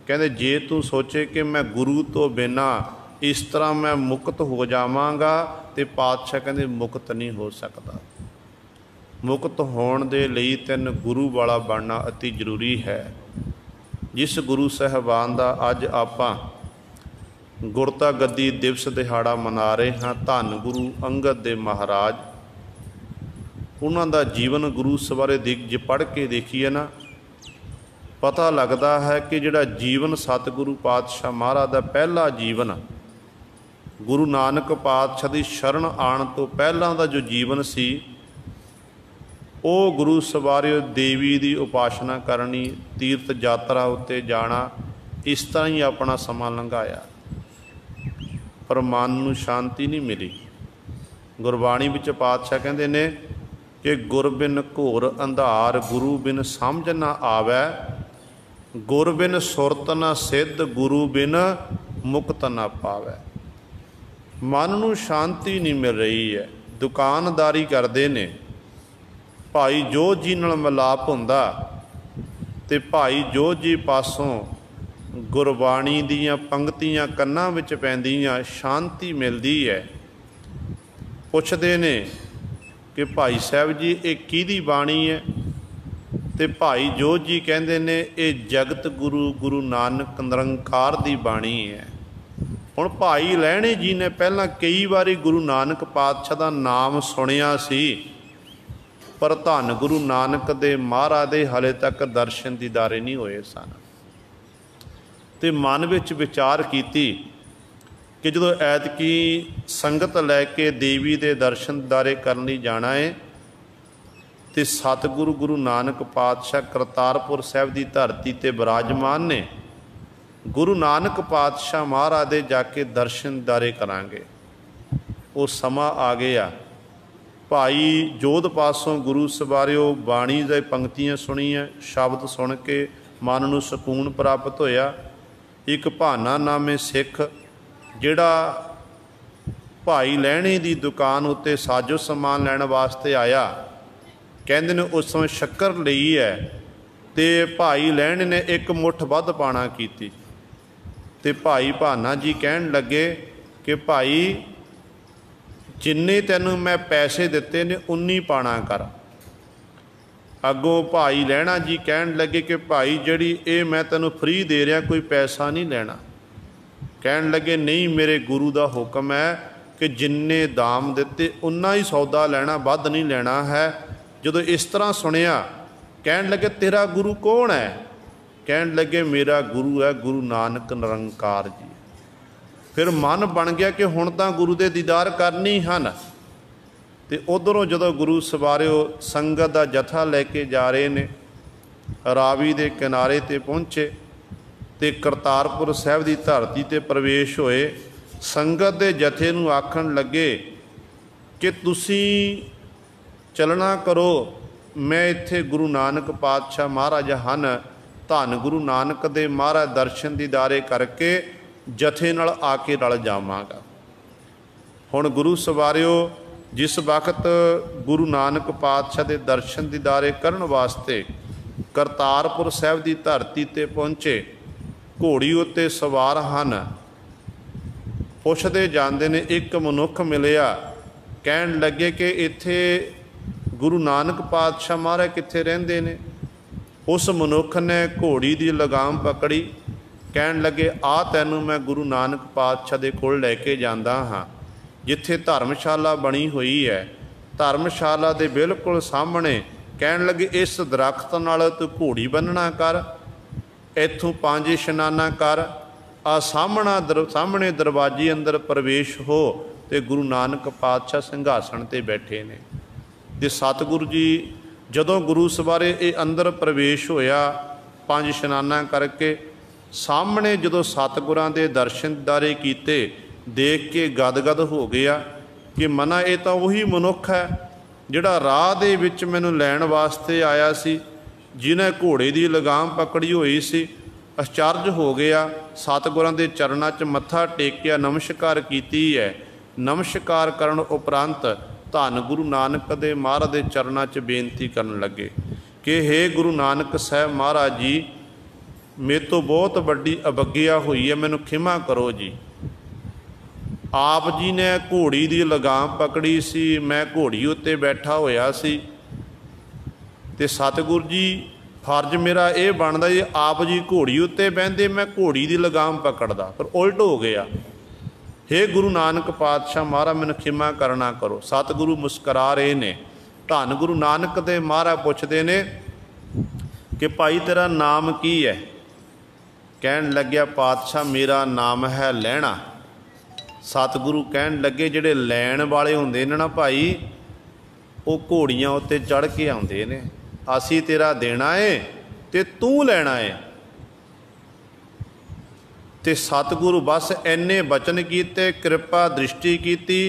ਕਹਿੰਦੇ ਜੇ ਤੂੰ ਸੋਚੇ ਕਿ ਮੈਂ ਗੁਰੂ ਤੋਂ ਬਿਨਾਂ ਇਸ ਤਰ੍ਹਾਂ ਮੈਂ ਮੁਕਤ ਹੋ ਜਾਵਾਂਗਾ, ਤੇ ਪਾਤਸ਼ਾਹ ਕਹਿੰਦੇ ਮੁਕਤ ਨਹੀਂ ਹੋ ਸਕਦਾ। ਮੁਕਤ ਹੋਣ ਦੇ ਲਈ ਤੈਨੂੰ ਗੁਰੂ ਵਾਲਾ ਬਣਨਾ ਅਤੀ ਜ਼ਰੂਰੀ ਹੈ। ਜਿਸ ਗੁਰੂ ਸਾਹਿਬਾਨ ਦਾ ਅੱਜ ਆਪਾਂ ਗੁਰਤਾ ਗੱਦੀ ਦਿਵਸ ਦਿਹਾੜਾ ਮਨਾ ਰਹੇ ਹਾਂ, ਧੰਨ ਗੁਰੂ ਅੰਗਦ ਦੇਵ ਮਹਾਰਾਜ, ਉਹਨਾਂ ਦਾ ਜੀਵਨ ਗੁਰੂ ਸਵਾਰੇ ਜੇ ਪੜ੍ਹ ਕੇ ਦੇਖੀਏ ਨਾ, ਪਤਾ ਲੱਗਦਾ ਹੈ ਕਿ ਜਿਹੜਾ ਜੀਵਨ ਸਤਿਗੁਰੂ ਪਾਤਸ਼ਾਹ ਮਹਾਰਾਜ ਦਾ ਪਹਿਲਾ ਜੀਵਨ, ਗੁਰੂ ਨਾਨਕ ਪਾਤਸ਼ਾਹ ਦੀ ਸ਼ਰਨ ਆਉਣ ਤੋਂ ਪਹਿਲਾਂ ਦਾ ਜੋ ਜੀਵਨ ਸੀ, ਉਹ ਗੁਰੂ ਸਵਾਰਿਓ ਦੇਵੀ ਦੀ ਉਪਾਸਨਾ ਕਰਨੀ, ਤੀਰਥ ਯਾਤਰਾ ਉੱਤੇ ਜਾਣਾ, ਇਸ ਤਰ੍ਹਾਂ ਹੀ ਆਪਣਾ ਸਮਾਂ ਲੰਘਾਇਆ, ਪਰ ਮਨ ਨੂੰ ਸ਼ਾਂਤੀ ਨਹੀਂ ਮਿਲੀ। ਗੁਰਬਾਣੀ ਵਿੱਚ ਪਾਤਸ਼ਾਹ ਕਹਿੰਦੇ ਨੇ ਕਿ ਗੁਰ ਬਿਨ ਘੋਰ ਅੰਧਾਰ, ਗੁਰੂ ਬਿਨ ਸਮਝ ਨਾ ਆਵੈ, ਗੁਰ ਬਿਨ ਸੁਰਤ ਨਾ ਸਿੱਧ, ਗੁਰੂ ਬਿਨ ਮੁਕਤ ਨਾ ਪਾਵੈ। ਮਨ ਨੂੰ ਸ਼ਾਂਤੀ ਨਹੀਂ ਮਿਲ ਰਹੀ ਹੈ। ਦੁਕਾਨਦਾਰੀ ਕਰਦੇ ਨੇ, ਭਾਈ ਜੋਧ ਜੀ ਨਾਲ ਮਿਲਾਪ ਹੁੰਦਾ ਅਤੇ ਭਾਈ ਜੋਧ ਜੀ ਪਾਸੋਂ ਗੁਰਬਾਣੀ ਦੀਆਂ ਪੰਗਤੀਆਂ ਕੰਨਾਂ ਵਿੱਚ ਪੈਂਦੀਆਂ, ਸ਼ਾਂਤੀ ਮਿਲਦੀ ਹੈ। ਪੁੱਛਦੇ ਨੇ ਕਿ ਭਾਈ ਸਾਹਿਬ ਜੀ ਇਹ ਕਿਹਦੀ ਬਾਣੀ ਹੈ? ਅਤੇ ਭਾਈ ਜੋਧ ਜੀ ਕਹਿੰਦੇ ਨੇ ਇਹ ਜਗਤ ਗੁਰੂ ਗੁਰੂ ਨਾਨਕ ਨਿਰੰਕਾਰ ਦੀ ਬਾਣੀ ਹੈ। ਹੁਣ ਭਾਈ ਲਹਿਣੇ ਜੀ ਨੇ ਪਹਿਲਾਂ ਕਈ ਵਾਰੀ ਗੁਰੂ ਨਾਨਕ ਪਾਤਸ਼ਾਹ ਦਾ ਨਾਮ ਸੁਣਿਆ ਸੀ, ਪਰ ਧੰਨ ਗੁਰੂ ਨਾਨਕ ਦੇ ਮਹਾਰਾਜ ਦੇ ਹਾਲੇ ਤੱਕ ਦਰਸ਼ਨ ਦੀਦਾਰੇ ਨਹੀਂ ਹੋਏ ਸਨ। ਅਤੇ ਮਨ ਵਿੱਚ ਵਿਚਾਰ ਕੀਤੀ ਕਿ ਜਦੋਂ ਐਤਕੀ ਸੰਗਤ ਲੈ ਕੇ ਦੇਵੀ ਦੇ ਦਰਸ਼ਨ ਦੀਦਾਰੇ ਕਰਨ ਲਈ ਜਾਣਾ ਹੈ, ਅਤੇ ਸਤਿਗੁਰੂ ਗੁਰੂ ਨਾਨਕ ਪਾਤਸ਼ਾਹ ਕਰਤਾਰਪੁਰ ਸਾਹਿਬ ਦੀ ਧਰਤੀ 'ਤੇ ਬਿਰਾਜਮਾਨ ਨੇ, ਗੁਰੂ ਨਾਨਕ ਪਾਤਸ਼ਾਹ ਮਹਾਰਾਜ ਦੇ ਜਾ ਕੇ ਦਰਸ਼ਨ ਦੀਦਾਰੇ ਕਰਾਂਗੇ। ਉਹ ਸਮਾਂ ਆ ਗਿਆ। ਭਾਈ ਜੋਧ ਪਾਸੋਂ ਗੁਰੂ ਸਵਾਰਿਓ ਬਾਣੀ ਦੇ ਪੰਕਤੀਆਂ ਸੁਣੀਆਂ, ਸ਼ਬਦ ਸੁਣ ਕੇ ਮਨ ਨੂੰ ਸਕੂਨ ਪ੍ਰਾਪਤ ਹੋਇਆ। ਇੱਕ ਭਾਨਾ ਨਾਮੇ ਸਿੱਖ ਜਿਹੜਾ ਭਾਈ ਲਹਿਣੇ ਦੀ ਦੁਕਾਨ ਉੱਤੇ ਸਾਜੋ ਸਮਾਨ ਲੈਣ ਵਾਸਤੇ ਆਇਆ, ਕਹਿੰਦੇ ਨੇ ਉਸ ਸਮੇਂ ਸ਼ੱਕਰ ਲਈ ਹੈ, ਅਤੇ ਭਾਈ ਲਹਿਣੇ ਨੇ ਇੱਕ ਮੁੱਠ ਵੱਧ ਪਾਣਾ ਕੀਤੀ। ਅਤੇ ਭਾਈ ਭਾਨਾ ਜੀ ਕਹਿਣ ਲੱਗੇ ਕਿ ਭਾਈ ਜਿੰਨੇ ਤੈਨੂੰ ਮੈਂ ਪੈਸੇ ਦਿੱਤੇ ਨੇ ਉਨੀ ਪਾਣਾ ਕਰ। ਅੱਗੋਂ ਭਾਈ ਲਹਿਣਾ ਜੀ ਕਹਿਣ ਲੱਗੇ ਕਿ ਭਾਈ ਜਿਹੜੀ ਇਹ ਮੈਂ ਤੈਨੂੰ ਫ੍ਰੀ ਦੇ ਰਿਹਾ, ਕੋਈ ਪੈਸਾ ਨਹੀਂ ਲੈਣਾ। ਕਹਿਣ ਲੱਗੇ ਨਹੀਂ, ਮੇਰੇ ਗੁਰੂ ਦਾ ਹੁਕਮ ਹੈ ਕਿ ਜਿੰਨੇ ਦਾਮ ਦਿੱਤੇ ਉਨਾ ਹੀ ਸੌਦਾ ਲੈਣਾ, ਵੱਧ ਨਹੀਂ ਲੈਣਾ ਹੈ। ਜਦੋਂ ਇਸ ਤਰ੍ਹਾਂ ਸੁਣਿਆ, ਕਹਿਣ ਲੱਗੇ ਤੇਰਾ ਗੁਰੂ ਕੌਣ ਹੈ? ਕਹਿਣ ਲੱਗੇ ਮੇਰਾ ਗੁਰੂ ਹੈ ਗੁਰੂ ਨਾਨਕ ਨਿਰੰਕਾਰ ਜੀ। ਫਿਰ ਮਨ ਬਣ ਗਿਆ ਕਿ ਹੁਣ ਤਾਂ ਗੁਰੂ ਦੇ ਦੀਦਾਰ ਕਰਨੇ ਹਨ। ਅਤੇ ਉੱਧਰੋਂ ਜਦੋਂ ਗੁਰੂ ਸਵਾਰਿਓ ਸੰਗਤ ਦਾ ਜਥਾ ਲੈ ਕੇ ਜਾ ਰਹੇ ਨੇ, ਰਾਵੀ ਦੇ ਕਿਨਾਰੇ 'ਤੇ ਪਹੁੰਚੇ ਅਤੇ ਕਰਤਾਰਪੁਰ ਸਾਹਿਬ ਦੀ ਧਰਤੀ 'ਤੇ ਪ੍ਰਵੇਸ਼ ਹੋਏ। ਸੰਗਤ ਦੇ ਜਥੇ ਨੂੰ ਆਖਣ ਲੱਗੇ ਕਿ ਤੁਸੀਂ ਚੱਲਣਾ ਕਰੋ, ਮੈਂ ਇੱਥੇ ਗੁਰੂ ਨਾਨਕ ਪਾਤਸ਼ਾਹ ਮਹਾਰਾਜ ਹਨ, ਧੰਨ ਗੁਰੂ ਨਾਨਕ ਦੇ ਮਹਾਰਾਜ ਦਰਸ਼ਨ ਦੀਦਾਰੇ ਕਰਕੇ ਜਥੇ ਨਾਲ ਆ ਕੇ ਰਲ ਜਾਵਾਂਗਾ। ਹੁਣ ਗੁਰੂ ਸਵਾਰਿਓ ਜਿਸ ਵਕਤ ਗੁਰੂ ਨਾਨਕ ਪਾਤਸ਼ਾਹ ਦੇ ਦਰਸ਼ਨ ਦੀਦਾਰੇ ਕਰਨ ਵਾਸਤੇ ਕਰਤਾਰਪੁਰ ਸਾਹਿਬ ਦੀ ਧਰਤੀ 'ਤੇ ਪਹੁੰਚੇ, ਘੋੜੀ ਉੱਤੇ ਸਵਾਰ ਹਨ। ਪੁੱਛਦੇ ਜਾਂਦੇ ਨੇ, ਇੱਕ ਮਨੁੱਖ ਮਿਲਿਆ, ਕਹਿਣ ਲੱਗੇ ਕਿ ਇੱਥੇ ਗੁਰੂ ਨਾਨਕ ਪਾਤਸ਼ਾਹ ਮਹਾਰਾਜ ਕਿੱਥੇ ਰਹਿੰਦੇ ਨੇ? ਉਸ ਮਨੁੱਖ ਨੇ ਘੋੜੀ ਦੀ ਲਗਾਮ ਪਕੜੀ, ਕਹਿਣ ਲੱਗੇ ਆ ਤੈਨੂੰ ਮੈਂ ਗੁਰੂ ਨਾਨਕ ਪਾਤਸ਼ਾਹ ਦੇ ਕੋਲ ਲੈ ਕੇ ਜਾਂਦਾ ਹਾਂ, ਜਿੱਥੇ ਧਰਮਸ਼ਾਲਾ ਬਣੀ ਹੋਈ ਹੈ। ਧਰਮਸ਼ਾਲਾ ਦੇ ਬਿਲਕੁਲ ਸਾਹਮਣੇ ਕਹਿਣ ਲੱਗੇ ਇਸ ਦਰੱਖਤ ਨਾਲ ਤੂੰ ਘੋੜੀ ਬੰਨ੍ਹਣਾ ਕਰ, ਇੱਥੋਂ 5 ਇਸ਼ਨਾਨਾਂ ਕਰ, ਆ ਸਾਹਮਣੇ ਦਰਵਾਜ਼ੇ ਅੰਦਰ ਪ੍ਰਵੇਸ਼ ਹੋ, ਅਤੇ ਗੁਰੂ ਨਾਨਕ ਪਾਤਸ਼ਾਹ ਸਿੰਘਾਸਣ 'ਤੇ ਬੈਠੇ ਨੇ। ਅਤੇ ਸਤਿਗੁਰੂ ਜੀ ਜਦੋਂ ਗੁਰੂ ਸਵਾਰੇ ਇਹ ਅੰਦਰ ਪ੍ਰਵੇਸ਼ ਹੋਇਆ 5 ਇਸ਼ਨਾਨਾਂ ਕਰਕੇ, ਸਾਹਮਣੇ ਜਦੋਂ ਸਤਿਗੁਰਾਂ ਦੇ ਦਰਸ਼ਨ ਦੀਦਾਰੇ ਕੀਤੇ, ਦੇਖ ਕੇ ਗਦਗਦ ਹੋ ਗਿਆ ਕਿ ਮਨਾ ਇਹ ਤਾਂ ਉਹੀ ਮਨੁੱਖ ਹੈ ਜਿਹੜਾ ਰਾਹ ਦੇ ਵਿੱਚ ਮੈਨੂੰ ਲੈਣ ਵਾਸਤੇ ਆਇਆ ਸੀ, ਜਿਹਨੇ ਘੋੜੇ ਦੀ ਲਗਾਮ ਪਕੜੀ ਹੋਈ ਸੀ। ਅਚਰਜ ਹੋ ਗਿਆ, ਸਤਿਗੁਰਾਂ ਦੇ ਚਰਨਾਂ 'ਚ ਮੱਥਾ ਟੇਕਿਆ, ਨਮਸਕਾਰ ਕੀਤੀ ਹੈ। ਨਮਸਕਾਰ ਕਰਨ ਉਪਰੰਤ ਧੰਨ ਗੁਰੂ ਨਾਨਕ ਦੇ ਮਹਾਰਾਜ ਦੇ ਚਰਨਾਂ 'ਚ ਬੇਨਤੀ ਕਰਨ ਲੱਗੇ ਕਿ ਹੇ ਗੁਰੂ ਨਾਨਕ ਸਾਹਿਬ ਮਹਾਰਾਜ ਜੀ, ਮੇਰੇ ਤੋਂ ਬਹੁਤ ਵੱਡੀ ਅਵੱਗਿਆ ਹੋਈ ਹੈ, ਮੈਨੂੰ ਖਿਮਾ ਕਰੋ ਜੀ। ਆਪ ਜੀ ਨੇ ਘੋੜੀ ਦੀ ਲਗਾਮ ਪਕੜੀ ਸੀ, ਮੈਂ ਘੋੜੀ ਉੱਤੇ ਬੈਠਾ ਹੋਇਆ ਸੀ, ਅਤੇ ਸਤਿਗੁਰੂ ਜੀ ਫਰਜ਼ ਮੇਰਾ ਇਹ ਬਣਦਾ ਜੀ, ਆਪ ਜੀ ਘੋੜੀ ਉੱਤੇ ਬਹਿੰਦੇ, ਮੈਂ ਘੋੜੀ ਦੀ ਲਗਾਮ ਪਕੜਦਾ, ਪਰ ਉਲਟ ਹੋ ਗਿਆ। ਹੇ ਗੁਰੂ ਨਾਨਕ ਪਾਤਸ਼ਾਹ ਮਹਾਰਾਜ ਮੈਨੂੰ ਖਿਮਾ ਕਰਨਾ ਕਰੋ। ਸਤਿਗੁਰੂ ਮੁਸਕਰਾ ਰਹੇ ਨੇ। ਧੰਨ ਗੁਰੂ ਨਾਨਕ ਦੇ ਮਹਾਰਾਜ ਪੁੱਛਦੇ ਨੇ ਕਿ ਭਾਈ ਤੇਰਾ ਨਾਮ ਕੀ ਹੈ? ਕਹਿਣ ਲੱਗਿਆ ਪਾਤਸ਼ਾਹ ਮੇਰਾ ਨਾਮ ਹੈ ਲਹਿਣਾ। ਸਤਿਗੁਰੂ ਕਹਿਣ ਲੱਗੇ ਜਿਹੜੇ ਲੈਣ ਵਾਲੇ ਹੁੰਦੇ ਨੇ ਨਾ ਭਾਈ, वो घोड़ियां उत्ते चढ़ के आउंदे ने, असी तेरा देना है ते तू लैना है। ते सतगुरु बस इन्ने बचन कीते, कृपा दृष्टि कीती,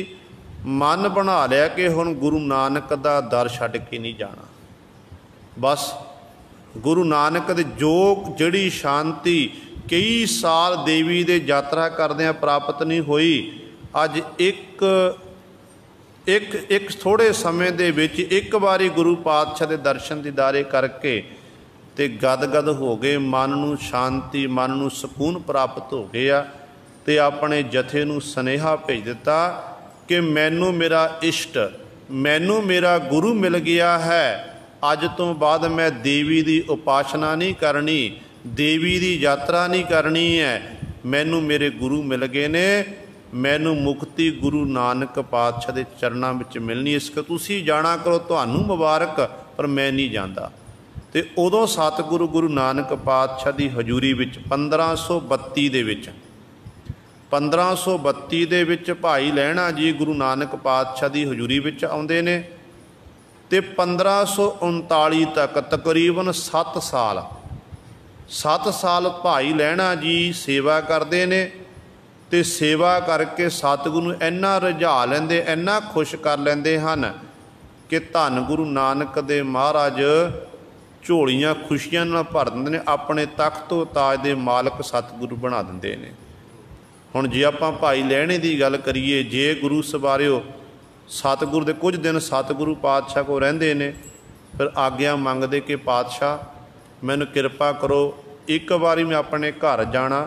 मन बना लिया कि हुण गुरु नानक दा दर छड्ड के नहीं जाना। बस गुरु नानक दे जो जिहड़ी शांति कई साल देवी दे यात्रा करदिआं प्राप्त नहीं हुई, अज एक थोड़े समय दे विच एक बारी गुरु पातशाह दे दर्शन दीदारे करके ते गदगद हो गए, मन नूं शांति, मन नूं सकून प्राप्त हो गया। ते अपने जथे नूं सुनेहा भेज दिता कि मैनू मेरा इष्ट, मैनू मेरा गुरु मिल गया है। अज तो बाद मैं देवी की उपासना नहीं करनी, देवी की यात्रा नहीं करनी है, मैनू मेरे गुरु मिल गए ने, मैनू मुक्ति गुरु नानक पातशाह के चरणों में मिलनी। इस करके तुसीं जाना करो, तुहानू मुबारक, पर मैं नहीं जाता। तो उदों सतगुरु गुरु नानक पातशाह की हजूरी विच 1532 दे विच 1532 दे विच भाई लहणा जी गुरु नानक पातशाह की हजूरी विच आउंदे ने। ते 1539 तक तकरीबन 7 साल भाई लहणा जी सेवा करते ने। ते सेवा करके सतगुरु इन्ना रिझा लेंदे, इन्ना खुश कर लेंदे हन कि धन गुरु नानक दे महाराज झोलियां खुशियां नाल भर दिंदे ने, अपने तख्त ताज दे मालक सतगुरु बना दिंदे ने। हुण जे आपां भाई लहणे की गल करिए, जे गुरु सवारिओ सतगुरु दे कुछ दिन सतगुरु पातशाह को रहिंदे ने, फिर आग्या मंगदे कि पातशाह मैनूं किरपा करो, एक बारी मैं अपने घर जाना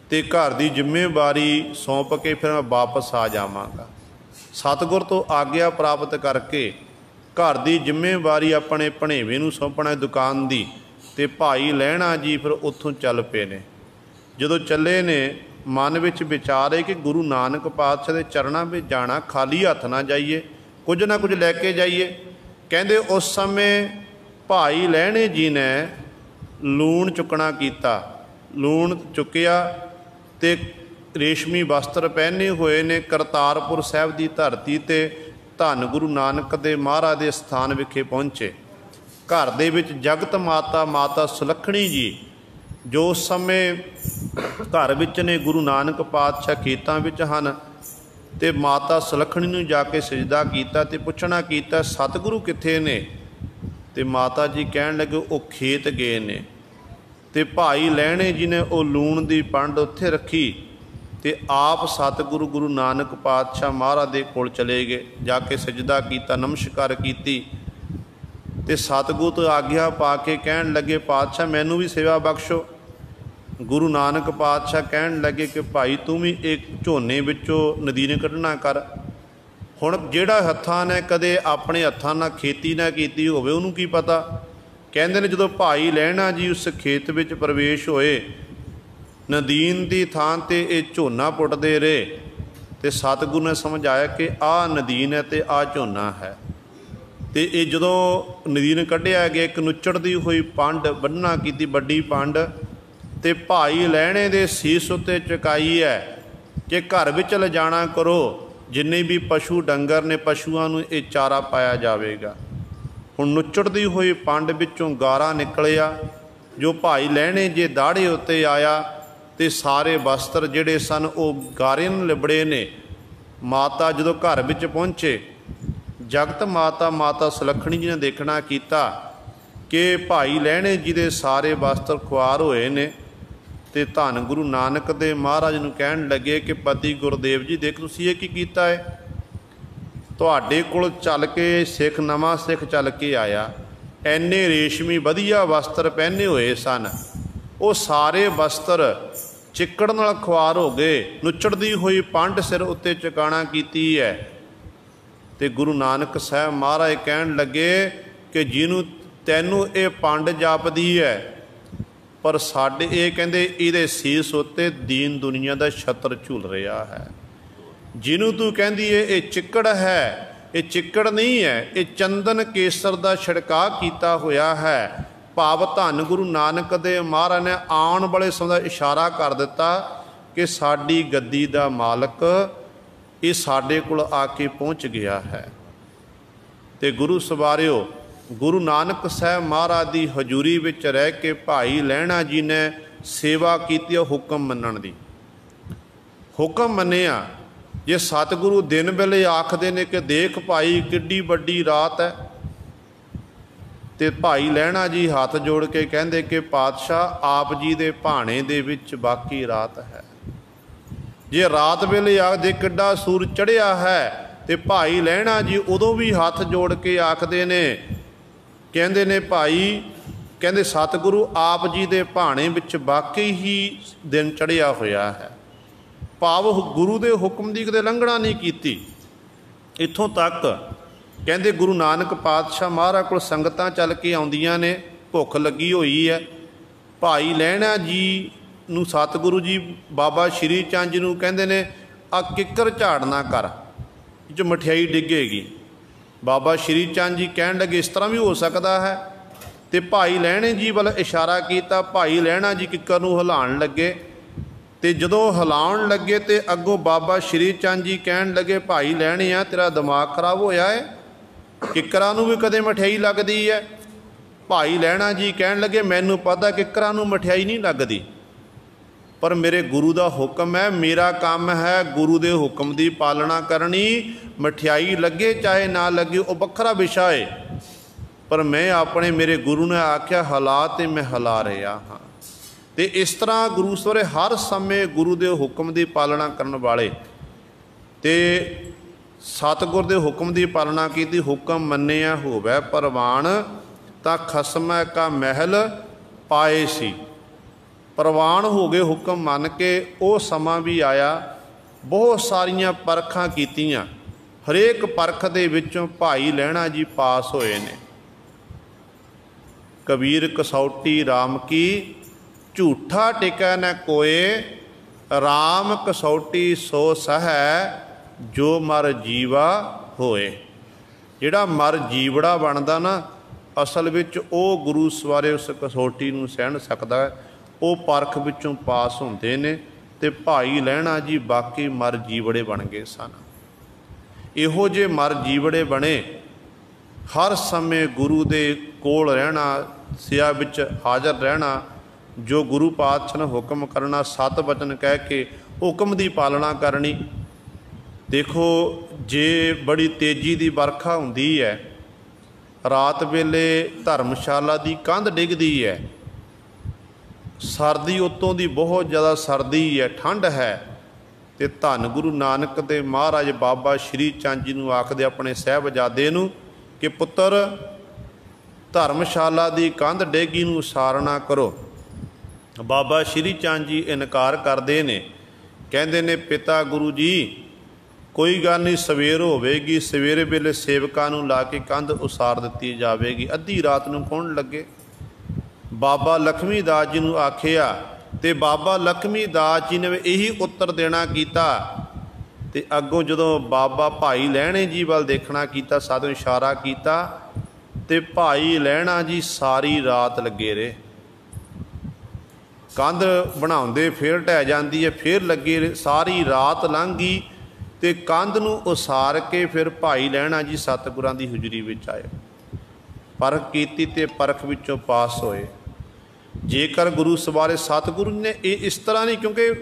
ते घर की जिम्मेवारी सौंप के फिर मैं वापस आ जावांगा। सतगुर तो आग्या प्राप्त करके घर की जिम्मेवारी अपने भणेवे नूं सौंपना दुकान की, ते भाई लहणा जी फिर उत्थों चल पे ने। जदों चले ने मन विच विचार है कि गुरु नानक पातशाह के चरणों में जाना, खाली हथ ना जाइए, कुछ ना कुछ लैके जाइए। कहते उस समय भाई लहणे जी ने लूण चुकना कीता, लूण चुकिया ते रेशमी वस्त्र पहने हुए ने, करतारपुर साहिब की धरती ते धन गुरु नानक दे महाराज के स्थान विखे पहुँचे। घर दे विच जगत माता सुलखणी जी जो उस समय घर विच ने, गुरु नानक पातशाह खेतां विच हन, ते माता सुलखणी नूं जाके सजदा कीता ते पुछना कीता सतगुरु कित्थे ने? ते माता जी कहण लगे वो खेत गए ने। ते भाई लहणे जी ने वो लूण की पंड उत्थे रखी ते आप सतगुरु गुरु नानक पातशाह महाराज दे कोल चले गए, जाके सजदा कीता, नमस्कार कीती ते सतगुरु तो आग्या पा के कहण लगे पातशाह मैनू भी सेवा बख्शो। गुरु नानक पातशाह कहण लगे कि भाई तू भी एक झोने विचों नदीन कढ़ना कर। हुण जिहड़ा हत्थां ने कदे अपने हत्थां नाल खेती ना कीती होवे उहनूं की पता। कहंदे ने जदों भाई लहणा जी उस खेत विच प्रवेश होए, नदीन की थां ते ये झोना पुटदे रहे, ते सतगुरु ने समझ आया कि आ नदीन है ते आ झोना है। ते ये जदों नदीन कढ़िया गया, एक नुचड़दी हुई पंड बन्ना कीती, बड़ी पंड, ते भाई लहणे दे सीस उत्ते चुकाई है कि घर विच लिजाणा करो, जिन्ने भी पशु डंगर ने पशुआं नूं ये चारा पाया जावेगा। हुण नुचड़दी हुई पंड विचों गारा निकलिया, जो भाई लहणे जे दाड़े उत्ते आया ते सारे वस्त्र जिहड़े सन वो गारे नाल लिबड़े ने। माता जदों घर विच पहुँचे, जगत माता सुलखणी जी ने देखना कीता कि भाई लहणे जी दे सारे वस्त्र खुआर होए ने। ते धन गुरु नानक दे महाराज नूं कहण लगे कि पति गुरदेव जी देख तुसीं ये की कीता है, तुहाडे कोल चल के सिख नवां सिख चल के आया, इन्ने रेशमी वधिया वस्त्र पहने हुए सन, वो सारे वस्त्र चिक्कड़ नाल खुआर हो गए, नुचड़दी हुई पंड सिर उत्ते चुकाणा कीती है। ते गुरु नानक साहब महाराज कहण लगे कि जिन्हों तैनूं ये पंड जापदी है, पर साडे ये कहंदे इहदे सीस उत्ते दीन दुनिया दा छत्र झूल रहा है। जिन्हों तू कहंदी है ये चिक्कड़ है, ये चिक्कड़ नहीं है, ये चंदन केसर दा छिड़का कीता होया है। भाव धन गुरु नानक दे महाराज ने आउण वाले समय दा इशारा कर दिता कि साडी गद्दी दा मालक ये साडे कोल आके पहुँच गया है। ਤੇ ਗੁਰੂ ਸਵਾਰਿਓ ਗੁਰੂ ਨਾਨਕ ਸਾਹਿਬ ਮਹਾਰਾਜ ਦੀ ਹਜ਼ੂਰੀ ਵਿੱਚ ਰਹਿ ਕੇ ਭਾਈ ਲਹਿਣਾ ਜੀ ਨੇ ਸੇਵਾ ਕੀਤੀ ਹੁਕਮ ਮੰਨਣ ਦੀ। ਹੁਕਮ ਮੰਨਿਆ। ਜੇ ਸਤਿਗੁਰੂ ਦਿਨ ਵੇਲੇ ਆਖਦੇ ਨੇ ਕਿ ਦੇਖ ਭਾਈ ਕਿੱਡੀ ਵੱਡੀ ਰਾਤ ਹੈ, ਤੇ ਭਾਈ ਲਹਿਣਾ ਜੀ ਹੱਥ ਜੋੜ ਕੇ ਕਹਿੰਦੇ ਕਿ ਪਾਤਸ਼ਾਹ ਆਪ ਜੀ ਦੇ ਭਾਣੇ ਦੇ ਵਿੱਚ ਬਾਕੀ ਰਾਤ ਹੈ। ਜੇ ਰਾਤ ਵੇਲੇ ਆਖਦੇ ਕਿੱਡਾ ਸੂਰਜ ਚੜ੍ਹਿਆ ਹੈ, ਤੇ ਭਾਈ ਲਹਿਣਾ ਜੀ ਉਦੋਂ ਵੀ ਹੱਥ ਜੋੜ ਕੇ ਆਖਦੇ ਨੇ, ਕਹਿੰਦੇ ਨੇ ਭਾਈ, ਕਹਿੰਦੇ ਸਤਿਗੁਰੂ ਆਪ ਜੀ ਦੇ ਭਾਣੇ ਵਿੱਚ ਬਾਕੀ ਹੀ ਦਿਨ ਚੜ੍ਹਿਆ ਹੋਇਆ ਹੈ। ਭਾਵ ਗੁਰੂ ਦੇ ਹੁਕਮ ਦੀ ਕਦੇ ਲੰਘਣਾ ਨਹੀਂ ਕੀਤੀ। ਇੱਥੋਂ ਤੱਕ ਕਹਿੰਦੇ ਗੁਰੂ ਨਾਨਕ ਪਾਤਸ਼ਾਹ ਮਹਾਰਾਜ ਕੋਲ ਸੰਗਤਾਂ ਚੱਲ ਕੇ ਆਉਂਦੀਆਂ ਨੇ, ਭੁੱਖ ਲੱਗੀ ਹੋਈ ਹੈ। ਭਾਈ ਲਹਿਣਾ ਜੀ ਨੂੰ ਸਤਿਗੁਰੂ ਜੀ ਬਾਬਾ ਸ਼੍ਰੀ ਚੰਦ ਜੀ ਨੂੰ ਕਹਿੰਦੇ ਨੇ ਆ ਕਿੱਕਰ ਝਾੜ ਨਾ ਕਰ, ਇਹ 'ਚ ਮਠਿਆਈ ਡਿੱਗੇਗੀ। ਬਾਬਾ ਸ਼੍ਰੀ ਚੰਦ ਜੀ ਕਹਿਣ ਲੱਗੇ ਇਸ ਤਰ੍ਹਾਂ ਵੀ ਹੋ ਸਕਦਾ ਹੈ, ਤੇ ਭਾਈ ਲਹਿਣੇ ਜੀ ਵੱਲ ਇਸ਼ਾਰਾ ਕੀਤਾ। ਭਾਈ ਲਹਿਣਾ ਜੀ ਕਿੱਕਰ ਨੂੰ ਹਿਲਾਉਣ ਲੱਗੇ, ਤੇ ਜਦੋਂ ਹਿਲਾਉਣ ਲੱਗੇ ਤੇ ਅੱਗੋਂ ਬਾਬਾ ਸ਼੍ਰੀ ਚੰਦ ਜੀ ਕਹਿਣ ਲੱਗੇ ਭਾਈ ਲਹਿਣਿਆ ਤੇਰਾ ਦਿਮਾਗ ਖਰਾਬ ਹੋਇਆ ਹੈ, ਕਿੱਕਰਾਂ ਨੂੰ ਵੀ ਕਦੇ ਮਠਿਆਈ ਲੱਗਦੀ ਹੈ। ਭਾਈ ਲਹਿਣਾ ਜੀ ਕਹਿਣ ਲੱਗੇ ਮੈਨੂੰ ਪਤਾ ਕਿੱਕਰਾਂ ਨੂੰ ਮਠਿਆਈ ਨਹੀਂ ਲੱਗਦੀ, ਪਰ ਮੇਰੇ ਗੁਰੂ ਦਾ ਹੁਕਮ ਹੈ, ਮੇਰਾ ਕੰਮ ਹੈ ਗੁਰੂ ਦੇ ਹੁਕਮ ਦੀ ਪਾਲਣਾ ਕਰਨੀ। ਮਠਿਆਈ ਲੱਗੇ ਚਾਹੇ ਨਾ ਲੱਗੇ ਉਹ ਵੱਖਰਾ ਵਿਸ਼ਾ ਹੈ, ਪਰ ਮੈਂ ਆਪਣੇ ਮੇਰੇ ਗੁਰੂ ਨੇ ਆਖਿਆ ਹਿਲਾ ਤੇ ਮੈਂ ਹਿਲਾ ਰਿਹਾ ਹਾਂ। ਤੇ ਇਸ ਤਰ੍ਹਾਂ ਗੁਰੂ ਸਵਰੇ ਹਰ ਸਮੇਂ ਗੁਰੂ ਦੇ ਹੁਕਮ ਦੀ ਪਾਲਣਾ ਕਰਨ ਵਾਲੇ, ਤੇ ਸਤਿਗੁਰ ਦੇ ਹੁਕਮ ਦੀ ਪਾਲਣਾ ਕੀਤੀ। ਹੁਕਮ ਮੰਨਿਆ ਹੋਵੇ ਪ੍ਰਵਾਨ, ਤਾਂ ਖਸਮੈ ਕਾ ਮਹਿਲ ਪਾਏ ਸੀ। ਪ੍ਰਵਾਨ ਹੋ ਗਏ ਹੁਕਮ ਮੰਨ ਕੇ। ਉਹ ਸਮਾਂ ਵੀ ਆਇਆ, ਬਹੁਤ ਸਾਰੀਆਂ ਪਰਖਾਂ ਕੀਤੀਆਂ, ਹਰੇਕ ਪਰਖ ਦੇ ਵਿੱਚੋਂ ਭਾਈ ਲਹਿਣਾ ਜੀ ਪਾਸ ਹੋਏ ਨੇ। ਕਬੀਰ ਕਸੌਟੀ RAM ਕੀ, ਝੂਠਾ ਟਿਕੈ ਨ ਕੋਏ, RAM ਕਸੌਟੀ ਸੋ ਸਹੈ, ਜੋ ਮਰ ਜੀਵਾ ਹੋਏ। ਜਿਹੜਾ ਮਰ ਜੀਵੜਾ ਬਣਦਾ ਨਾ, ਅਸਲ ਵਿੱਚ ਉਹ ਗੁਰੂ ਸਵਾਰੇ ਉਸ ਕਸੌਟੀ ਨੂੰ ਸਹਿਣ ਸਕਦਾ ਹੈ। ਉਹ ਪਰਖ ਵਿੱਚੋਂ ਪਾਸ ਹੁੰਦੇ ਨੇ। ਤੇ ਭਾਈ ਲਹਿਣਾ ਜੀ ਬਾਕੀ ਮਰ ਜੀਵੜੇ ਬਣ ਗਏ ਸਨ। ਇਹੋ ਜਿਹੇ ਮਰ ਜੀਵੜੇ ਬਣੇ, ਹਰ ਸਮੇਂ ਗੁਰੂ ਦੇ ਕੋਲ ਰਹਿਣਾ, ਸਿਆ ਵਿੱਚ ਹਾਜ਼ਰ ਰਹਿਣਾ, ਜੋ ਗੁਰੂ ਪਾਤਸ਼ਾਹ ਨੇ ਹੁਕਮ ਕਰਨਾ, 7 ਵਚਨ ਕਹਿ ਕੇ ਹੁਕਮ ਦੀ ਪਾਲਣਾ ਕਰਨੀ। ਦੇਖੋ ਜੇ ਬੜੀ ਤੇਜ਼ੀ ਦੀ ਵਰਖਾ ਹੁੰਦੀ ਹੈ, ਰਾਤ ਵੇਲੇ ਧਰਮਸ਼ਾਲਾ ਦੀ ਕੰਧ ਡਿੱਗਦੀ ਹੈ, ਸਰਦੀ ਉੱਤੋਂ ਦੀ ਬਹੁਤ ਜ਼ਿਆਦਾ ਸਰਦੀ ਹੈ, ਠੰਡ ਹੈ, ਤੇ ਧੰਨ ਗੁਰੂ ਨਾਨਕ ਦੇ ਮਹਾਰਾਜ ਬਾਬਾ ਸ਼੍ਰੀ ਚੰਦ ਜੀ ਨੂੰ ਆਖਦੇ ਆਪਣੇ ਸਾਹਿਬਜ਼ਾਦੇ ਨੂੰ ਕਿ ਪੁੱਤਰ ਧਰਮਸ਼ਾਲਾ ਦੀ ਕੰਧ ਡੇਗੀ ਨੂੰ ਉਸਾਰਨਾ ਕਰੋ। ਬਾਬਾ ਸ਼੍ਰੀ ਚੰਦ ਜੀ ਇਨਕਾਰ ਕਰਦੇ ਨੇ, ਕਹਿੰਦੇ ਨੇ ਪਿਤਾ ਗੁਰੂ ਜੀ ਕੋਈ ਗੱਲ ਨਹੀਂ, ਸਵੇਰ ਹੋਵੇਗੀ, ਸਵੇਰੇ ਵੇਲੇ ਸੇਵਕਾਂ ਨੂੰ ਲਾ ਕੇ ਕੰਧ ਉਸਾਰ ਦਿੱਤੀ ਜਾਵੇਗੀ, ਅੱਧੀ ਰਾਤ ਨੂੰ ਕੌਣ ਲੱਗੇ। ਬਾਬਾ ਲਖਮੀ ਦਾਸ ਜੀ ਨੂੰ ਆਖਿਆ, ਤੇ ਬਾਬਾ ਲਖਮੀ ਦਾਸ ਜੀ ਨੇ ਇਹੀ ਉੱਤਰ ਦੇਣਾ ਕੀਤਾ। ਤੇ ਅੱਗੋਂ ਜਦੋਂ ਬਾਬਾ ਭਾਈ ਲਹਿਣੇ ਜੀ ਵੱਲ ਦੇਖਣਾ ਕੀਤਾ, ਸਾਧੂ ਇਸ਼ਾਰਾ ਕੀਤਾ, ਤੇ ਭਾਈ ਲਹਿਣਾ ਜੀ ਸਾਰੀ ਰਾਤ ਲੱਗੇ ਰਹੇ। ਕੰਧ ਬਣਾਉਂਦੇ ਫਿਰ ਢਹਿ ਜਾਂਦੀ ਹੈ, ਫਿਰ ਲੱਗੇ ਰਹੇ, ਸਾਰੀ ਰਾਤ ਲੰਘ ਗਈ। ਤੇ ਕੰਧ ਨੂੰ ਉਸਾਰ ਕੇ ਫਿਰ ਭਾਈ ਲਹਿਣਾ ਜੀ ਸਤਿਗੁਰਾਂ ਦੀ ਹਜ਼ੂਰੀ ਵਿੱਚ ਆਏ, ਪਰਖ ਕੀਤੀ ਤੇ ਪਰਖ ਵਿੱਚੋਂ ਪਾਸ ਹੋਏ। ਜੇਕਰ ਗੁਰੂ ਸਵਾਰੇ ਸਤਿਗੁਰੂ ਨੇ ਇਹ ਇਸ ਤਰ੍ਹਾਂ ਨਹੀਂ, ਕਿਉਂਕਿ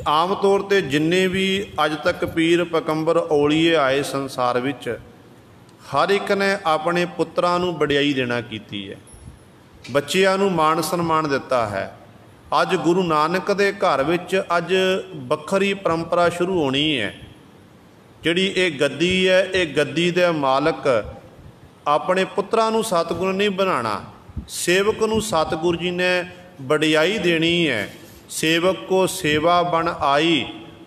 ਆਮ ਤੌਰ 'ਤੇ ਜਿੰਨੇ ਵੀ ਅੱਜ ਤੱਕ ਪੀਰ ਪੈਗੰਬਰ ਔਲੀਏ ਆਏ ਸੰਸਾਰ ਵਿੱਚ, ਹਰ ਇੱਕ ਨੇ ਆਪਣੇ ਪੁੱਤਰਾਂ ਨੂੰ ਵਡਿਆਈ ਦੇਣਾ ਕੀਤੀ ਹੈ, ਬੱਚਿਆਂ ਨੂੰ ਮਾਣ ਸਨਮਾਨ ਦਿੱਤਾ ਹੈ। ਅੱਜ ਗੁਰੂ ਨਾਨਕ ਦੇ ਘਰ ਵਿੱਚ ਅੱਜ ਵੱਖਰੀ ਪਰੰਪਰਾ ਸ਼ੁਰੂ ਹੋਣੀ ਹੈ। ਜਿਹੜੀ ਇਹ ਗੱਦੀ ਹੈ, ਇਹ ਗੱਦੀ ਦੇ ਮਾਲਕ ਆਪਣੇ ਪੁੱਤਰਾਂ ਨੂੰ ਸਤਿਗੁਰੂ ਨਹੀਂ ਬਣਾਉਣਾ, ਸੇਵਕ ਨੂੰ ਸਤਿਗੁਰੂ ਜੀ ਨੇ ਵਡਿਆਈ ਦੇਣੀ ਹੈ। ਸੇਵਕ ਕੋ ਸੇਵਾ ਬਣ ਆਈ,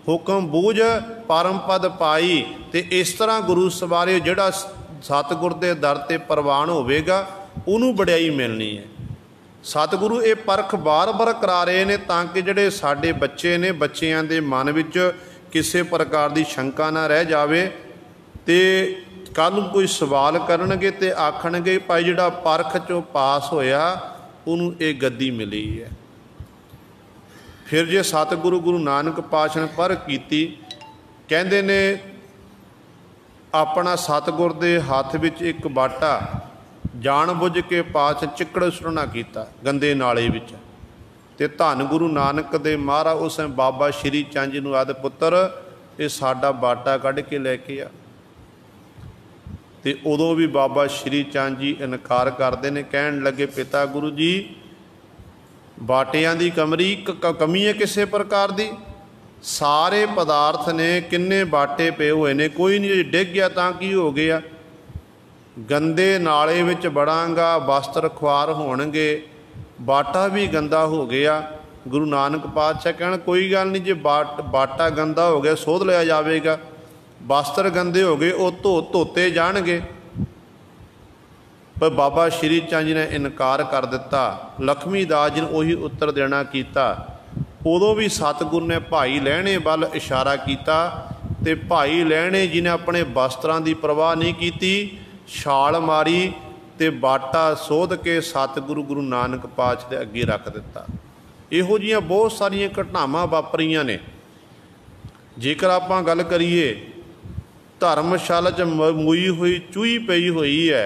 ਹੁਕਮ ਬੂਝ ਪਰਮ ਪਦ ਪਾਈ। ਤੇ ਇਸ ਤਰ੍ਹਾਂ ਗੁਰੂ ਸਵਾਰੇ ਜਿਹੜਾ ਸਤਿਗੁਰ ਦੇ ਦਰ 'ਤੇ ਪ੍ਰਵਾਨ ਹੋਵੇਗਾ, ਉਹਨੂੰ ਵਡਿਆਈ ਮਿਲਣੀ ਹੈ। ਸਤਿਗੁਰੂ ਇਹ ਪਰਖ ਬਾਰ-ਬਾਰ ਕਰਾ ਰਹੇ ਨੇ, ਤਾਂ ਕਿ ਜਿਹੜੇ ਸਾਡੇ ਬੱਚੇ ਨੇ, ਬੱਚਿਆਂ ਦੇ ਮਨ ਵਿੱਚ ਕਿਸੇ ਪ੍ਰਕਾਰ ਦੀ ਸ਼ੰਕਾ ਨਾ ਰਹਿ ਜਾਵੇ। ਤੇ ਕੱਲ੍ਹ ਨੂੰ ਕੋਈ ਸਵਾਲ ਕਰਨਗੇ ਤੇ ਆਖਣਗੇ ਭਾਈ ਜਿਹੜਾ ਪਰਖ 'ਚੋਂ ਪਾਸ ਹੋਇਆ ਉਹਨੂੰ ਇਹ ਗੱਦੀ ਮਿਲੀ ਹੈ। ਫਿਰ ਜੇ ਸਤਿਗੁਰੂ ਗੁਰੂ ਨਾਨਕ ਪਾਤਸ਼ਾਹ ਨੇ ਪਰਖ ਕੀਤੀ, ਕਹਿੰਦੇ ਨੇ अपना सतगुर के हथ विच एक बाटा जान बुझ के पास चिक्कड़ सुटना कीता गंदे नाले विच। ते धन गुरु नानक दे महाराज उस बाबा श्री चंद जी नूं आदि पुत्र ये साडा बाटा कढ़ के लैके आ। ते उदों भी बाबा श्री चंद जी इनकार करते हैं, कहन लगे पिता गुरु जी बाटियां दी कमी है किसी प्रकार दी? सारे पदार्थ ने किन्ने बाटे पे हुए ने, कोई नहीं डिग गया तां की हो गया? गंदे नाले विच बड़ांगा वस्त्र खुआर होणगे, बाटा भी गंदा हो गया। गुरु नानक पातशाह कहण कोई गल नहीं, जे बाटा गंदा हो गया सोध लिया जाएगा, वस्त्र गंदे हो गए वो धोते जाणगे। पर बाबा श्री चंद जी ने इनकार कर दिता। लक्ष्मी दास जी ने उही उत्तर देना कीता। उदों भी सतगुरु ने भाई लहणे वल इशारा किया, तो भाई लहणे जी ने अपने वस्त्रां की परवाह नहीं की, छाल मारी ते बाटा सोध के सतगुरु गुरु नानक पातशाह के अगे रख दिता। इहो जिहियां बहुत सारियां घटनावां वापरियां ने। जेकर आपां गल करिए धर्मशाला च मूई हुई चूही पई हुई है,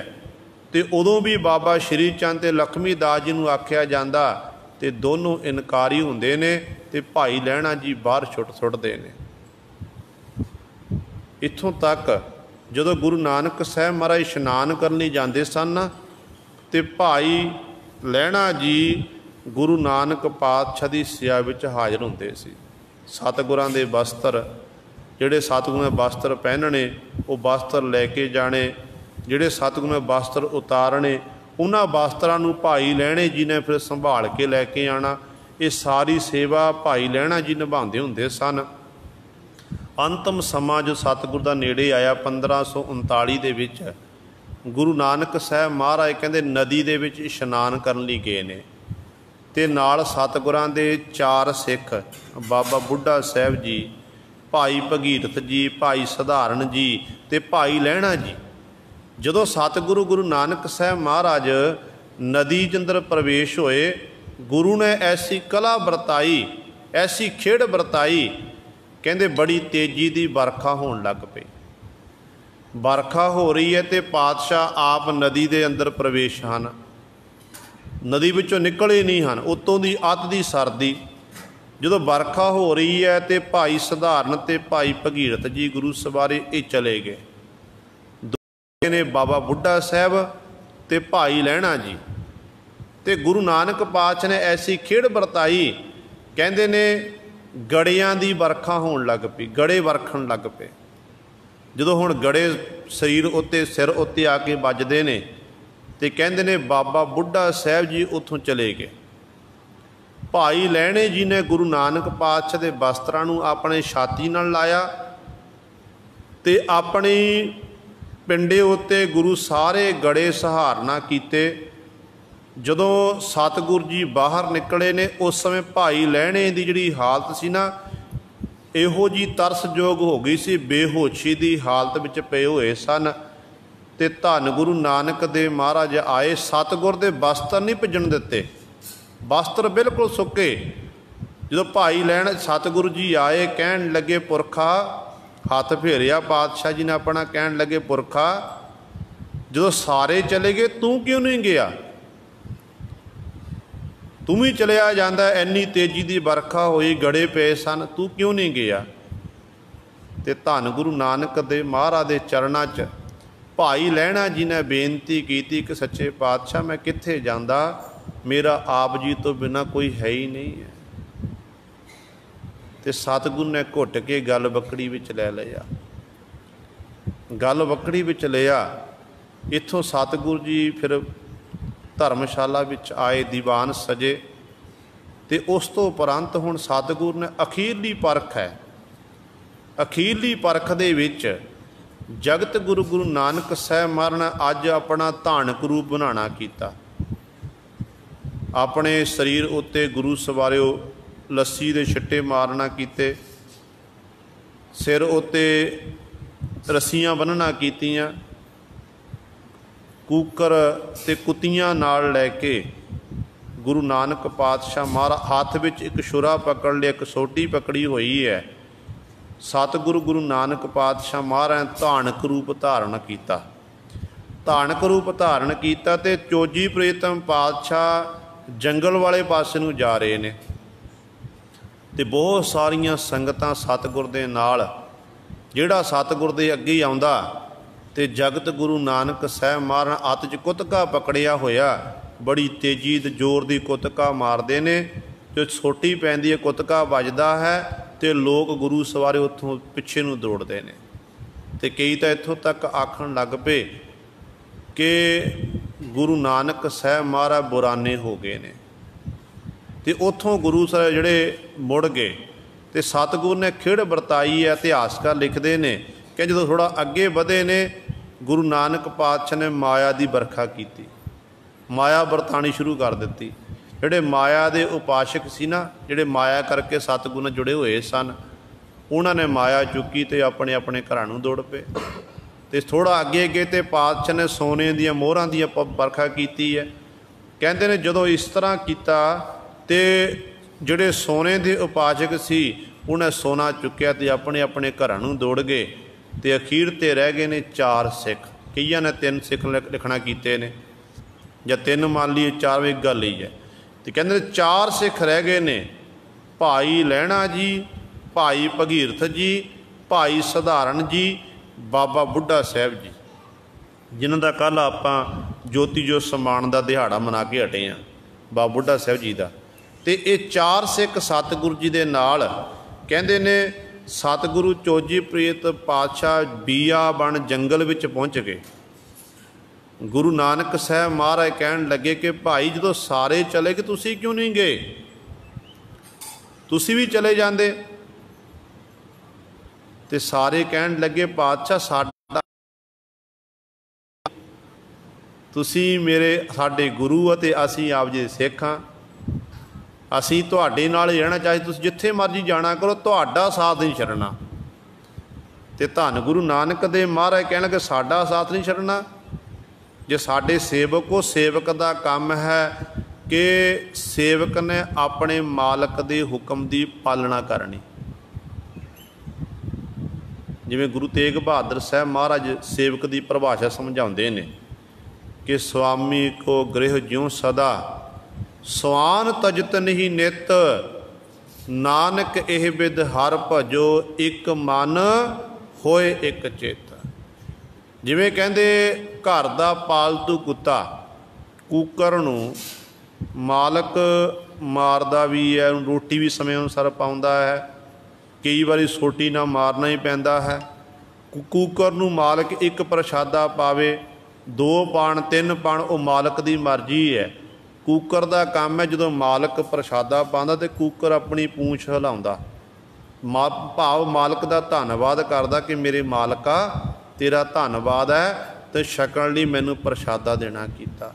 तो उदों भी बाबा श्री चंद ते लक्ष्मी दास जी नूं आख्या जांदा ते दोनों इनकारी हुंदे ने, ते भाई लहणा जी बाहर सुटदे ने। इत्थों तक जदों गुरु नानक साहब महाराज इशनान करने जाते सन, तो भाई लहणा जी गुरु नानक पातशाह की सेवा विच हाज़र हुंदे सी। सतगुरां दे वस्त्र जिहड़े सतगुरां दे वस्त्र पहनने वो वस्त्र लैके जाने, जिहड़े सतगुरां दे वस्त्र उतारने उन्हां वस्त्रां नूं भाई लहणे जी ने फिर संभाल के लैके आना। ये सारी सेवा भाई लहणा जी निभांदे हुंदे सन। अंतिम समा जो सतगुर दा नेड़े आया 1539 दे विच गुरु नानक साहब महाराज कहंदे नदी दे विच इशनान करन लई गए ने, ते नाल सतगुरां दे 4 सिख बाबा बुढ़ा साहब जी, भाई भगीरथ जी, भाई सधारण जी ते भाई लहणा जी। जदों सतगुरु गुरु नानक साहब महाराज नदी के अंदर प्रवेश होए, गुरु ने ऐसी कला वरताई, ऐसी खेड़ वरताई, कहंदे बड़ी तेजी की बरखा होण लग पई। बरखा हो रही है तो पातशाह आप नदी के अंदर प्रवेश हैं, नदी विचों निकले नहीं हैं, उत्तों की अत की सर्दी। जदों बरखा हो रही है तो भाई सधारण ते भाई भगीरथ जी गुरु सवारे ये चले गए। दो ने बाबा बुढ़ा साहब ते भाई लहणा जी। ते गुरु नानक पातशाह ने ऐसी खेड़ वरताई, कहंदे ने गड़ियां दी बरखा होण लग पई, गड़े वरखण लग पे। जदों हुण गड़े शरीर उत्ते सिर उत्ते आके वजदे ने, ते कहंदे ने बाबा बुढ़ा साहब जी उत्थों चले गए। भाई लहणे जी ने गुरु नानक पातशाह दे वस्त्रां नूं अपने छाती नाल लाया, ते अपनी पिंडे उत्ते गुरु सारे गड़े सहारना कीते। जदों सतगुर जी बाहर निकले ने, उस समय भाई लहणे की जिहड़ी हालत सी ना, इहो जी तरसयोग हो गई सी, बेहोशी की हालत विच पे हुए सन। ते धन गुरु नानक देव महाराज आए, सतगुर दे वस्त्र नहीं भिजण दिते, वस्त्र बिल्कुल सुके। जदों भाई लहण सतगुरु जी आए, कहण लगे पुरखा, हथ फेरिया पातशाह जी ने अपना, कहण लगे पुरखा जदों सारे चले गए तू क्यों नहीं गया? तू ही चलिया जांदा, इन्नी तेजी की बरखा हुई, गड़े पे सन, तू क्यों नहीं गया? ते धन गुरु नानक देव महाराज के चरणों च भाई लहणा जी ने बेनती की कि सच्चे पातशाह मैं कित्थे जांदा, मेरा आप जी तो बिना कोई है ही नहीं है। ते सतगुरु ने घुट के गल बकड़ी विच लै लिया, गल बकड़ी विच लिया। इत्थों सतगुरु जी फिर धर्मशाला विच आए, दीवान सजे, ते उस तो उपरंत हुण सतगुरु ने अखीरली परख है। अखीरली परख दे विच जगत गुरु गुरु नानक साहब महाराज ने अज अपना धानक रूप बनाना कीता। अपने शरीर उत्ते गुरु सवारिओ लस्सी दे छिट्टे मारना कीते, सिर उत्ते रस्सियां बन्नना कीतियां, कूकर ते कुत्तियां नाल लैके गुरु नानक पातशाह महाराज हाथ विच एक छुरा पकड़ लिया, एक सोटी पकड़ी हुई है, सतगुरु गुरु नानक पातशाह महाराज धानक रूप धारण किया। धानक रूप धारण किया तो चोजी प्रीतम पातशाह जंगल वाले पासे नूं जा रहे ने ते बहुत सारियां संगतां सतगुर दे नाल, जिहड़ा सतगुर दे अगे ही आउंदा ते जगत गुरु नानक साहब महाराज हत्थ 'च कुतका पकड़िया होया, बड़ी तेजी ते जोर दी कुतका मारदे ने, जो सोटी पैंदी है कुतका वजदा है तो लोग गुरु सवारे उत्थों पिछे नूं दौड़ते हैं। तो कई तो इत्थों तक आखण लग पे कि गुरु नानक साहब महाराज बुराने हो गए ने। तो उत्थों गुरु साहब जिहड़े मुड़ गए तो सतगुर ने खिड़ वरताई है। इतिहासकार लिखते हैं कि जो थोड़ा अगे बढ़े ने गुरु नानक पातशाह ने माया की बरखा की, माया वरतानी शुरू कर दी। ਜਿਹੜੇ ਮਾਇਆ ਦੇ ਉਪਾਸ਼ਕ ਸੀ ना, ਜਿਹੜੇ ਮਾਇਆ ਕਰਕੇ सतगुर ਨਾਲ जुड़े हुए सन, ਉਹਨਾਂ ਨੇ ਮਾਇਆ ਚੁੱਕੀ ਤੇ ਆਪਣੇ ਆਪਣੇ ਘਰਾਂ ਨੂੰ ਦੌੜ ਪਏ। ਤੇ ਥੋੜਾ ਅੱਗੇ ਗਏ ਤੇ ਪਾਤਸ਼ਾਹ ਨੇ ਸੋਨੇ ਦੀਆਂ ਮੋਹਰਾਂ ਦੀ ਵਰਖਾ ਕੀਤੀ ਹੈ। ਕਹਿੰਦੇ ਨੇ ਜਦੋਂ ਇਸ ਤਰ੍ਹਾਂ ਕੀਤਾ ਤੇ ਜਿਹੜੇ ਸੋਨੇ ਦੇ ਉਪਾਸ਼ਕ ਸੀ ਉਹਨੇ ਸੋਨਾ ਚੁੱਕਿਆ ਤੇ ਆਪਣੇ ਆਪਣੇ ਘਰਾਂ ਨੂੰ ਦੌੜ ਗਏ। ਤੇ ਅਖੀਰ ਤੇ ਰਹਿ ਗਏ ਨੇ 4 ਸਿੱਖ। ਕਈਆਂ ਨੇ 3 ਸਿੱਖ ਲਿਖਣਾ ਕੀਤੇ ਨੇ ਜਾਂ 3 ਮੰਨ ਲਈਏ, 4 ਵੀ ਗੱਲ ਹੀ ਹੈ। तो कहते 4 सिख रह गए ने, भाई लहणा जी, भाई भगीरथ जी, भाई सधारण जी, बाबा बुढ़ा साहब जी, जिन्हों का कल आपां ज्योति जो समान का दिहाड़ा मना के हटे हाँ, बाबा बुढ़ा साहब जी का। तो ये 4 सिख सतगुरु जी के नाल कहते ने सतगुरु चोजी प्रीत पातशाह बीयाबन जंगल विच पहुँच गए। गुरु नानक साहब महाराज कहन लगे कि भाई जो सारे चले गए तुसी क्यों नहीं गए, तुसी भी चले जाते। ते सारे कहन लगे पातशाह साडा तुसी मेरे साडे गुरु अते असी आप जी सिख हाँ, असी तुहाडे नाल ही रहना, चाहे तुसी जिथे मर्जी जाना करो, तुहाडा साथ नहीं छड्डना। ते धन गुरु नानक दे महाराज कहन लगे साडा साथ नहीं छड्डना। जे साडे सेवक हो, सेवक का काम है कि सेवक ने अपने मालक दे हुक्म की पालना करनी। जिवें गुरु तेग बहादुर साहब महाराज सेवक की परिभाषा समझाते हैं कि स्वामी को गृह ज्यों सदा, स्वान तजत नहीं नित, नानक एह बिद हर भजो, एक मन होए एक चित। जिवें कहंदे घर दा पालतू कुत्ता कूकर नूं मालक मारदा भी है, रोटी भी समय अनुसार पाउंदा है, कई बारी सोटी ना मारना ही पैंदा है। कूकर नूं मालक एक प्रशादा पावे, 2 पाण 3 पाण, वो मालक दी मर्जी है। कूकर दा काम है जदों मालक प्रशादा पांदा ते कूकर अपनी पूंछ हिलाउंदा, भाव मालक दा धन्नवाद करदा कि मेरे मालका तेरा धन्नवाद है तो छकण लई मैनू प्रशादा देना कीता,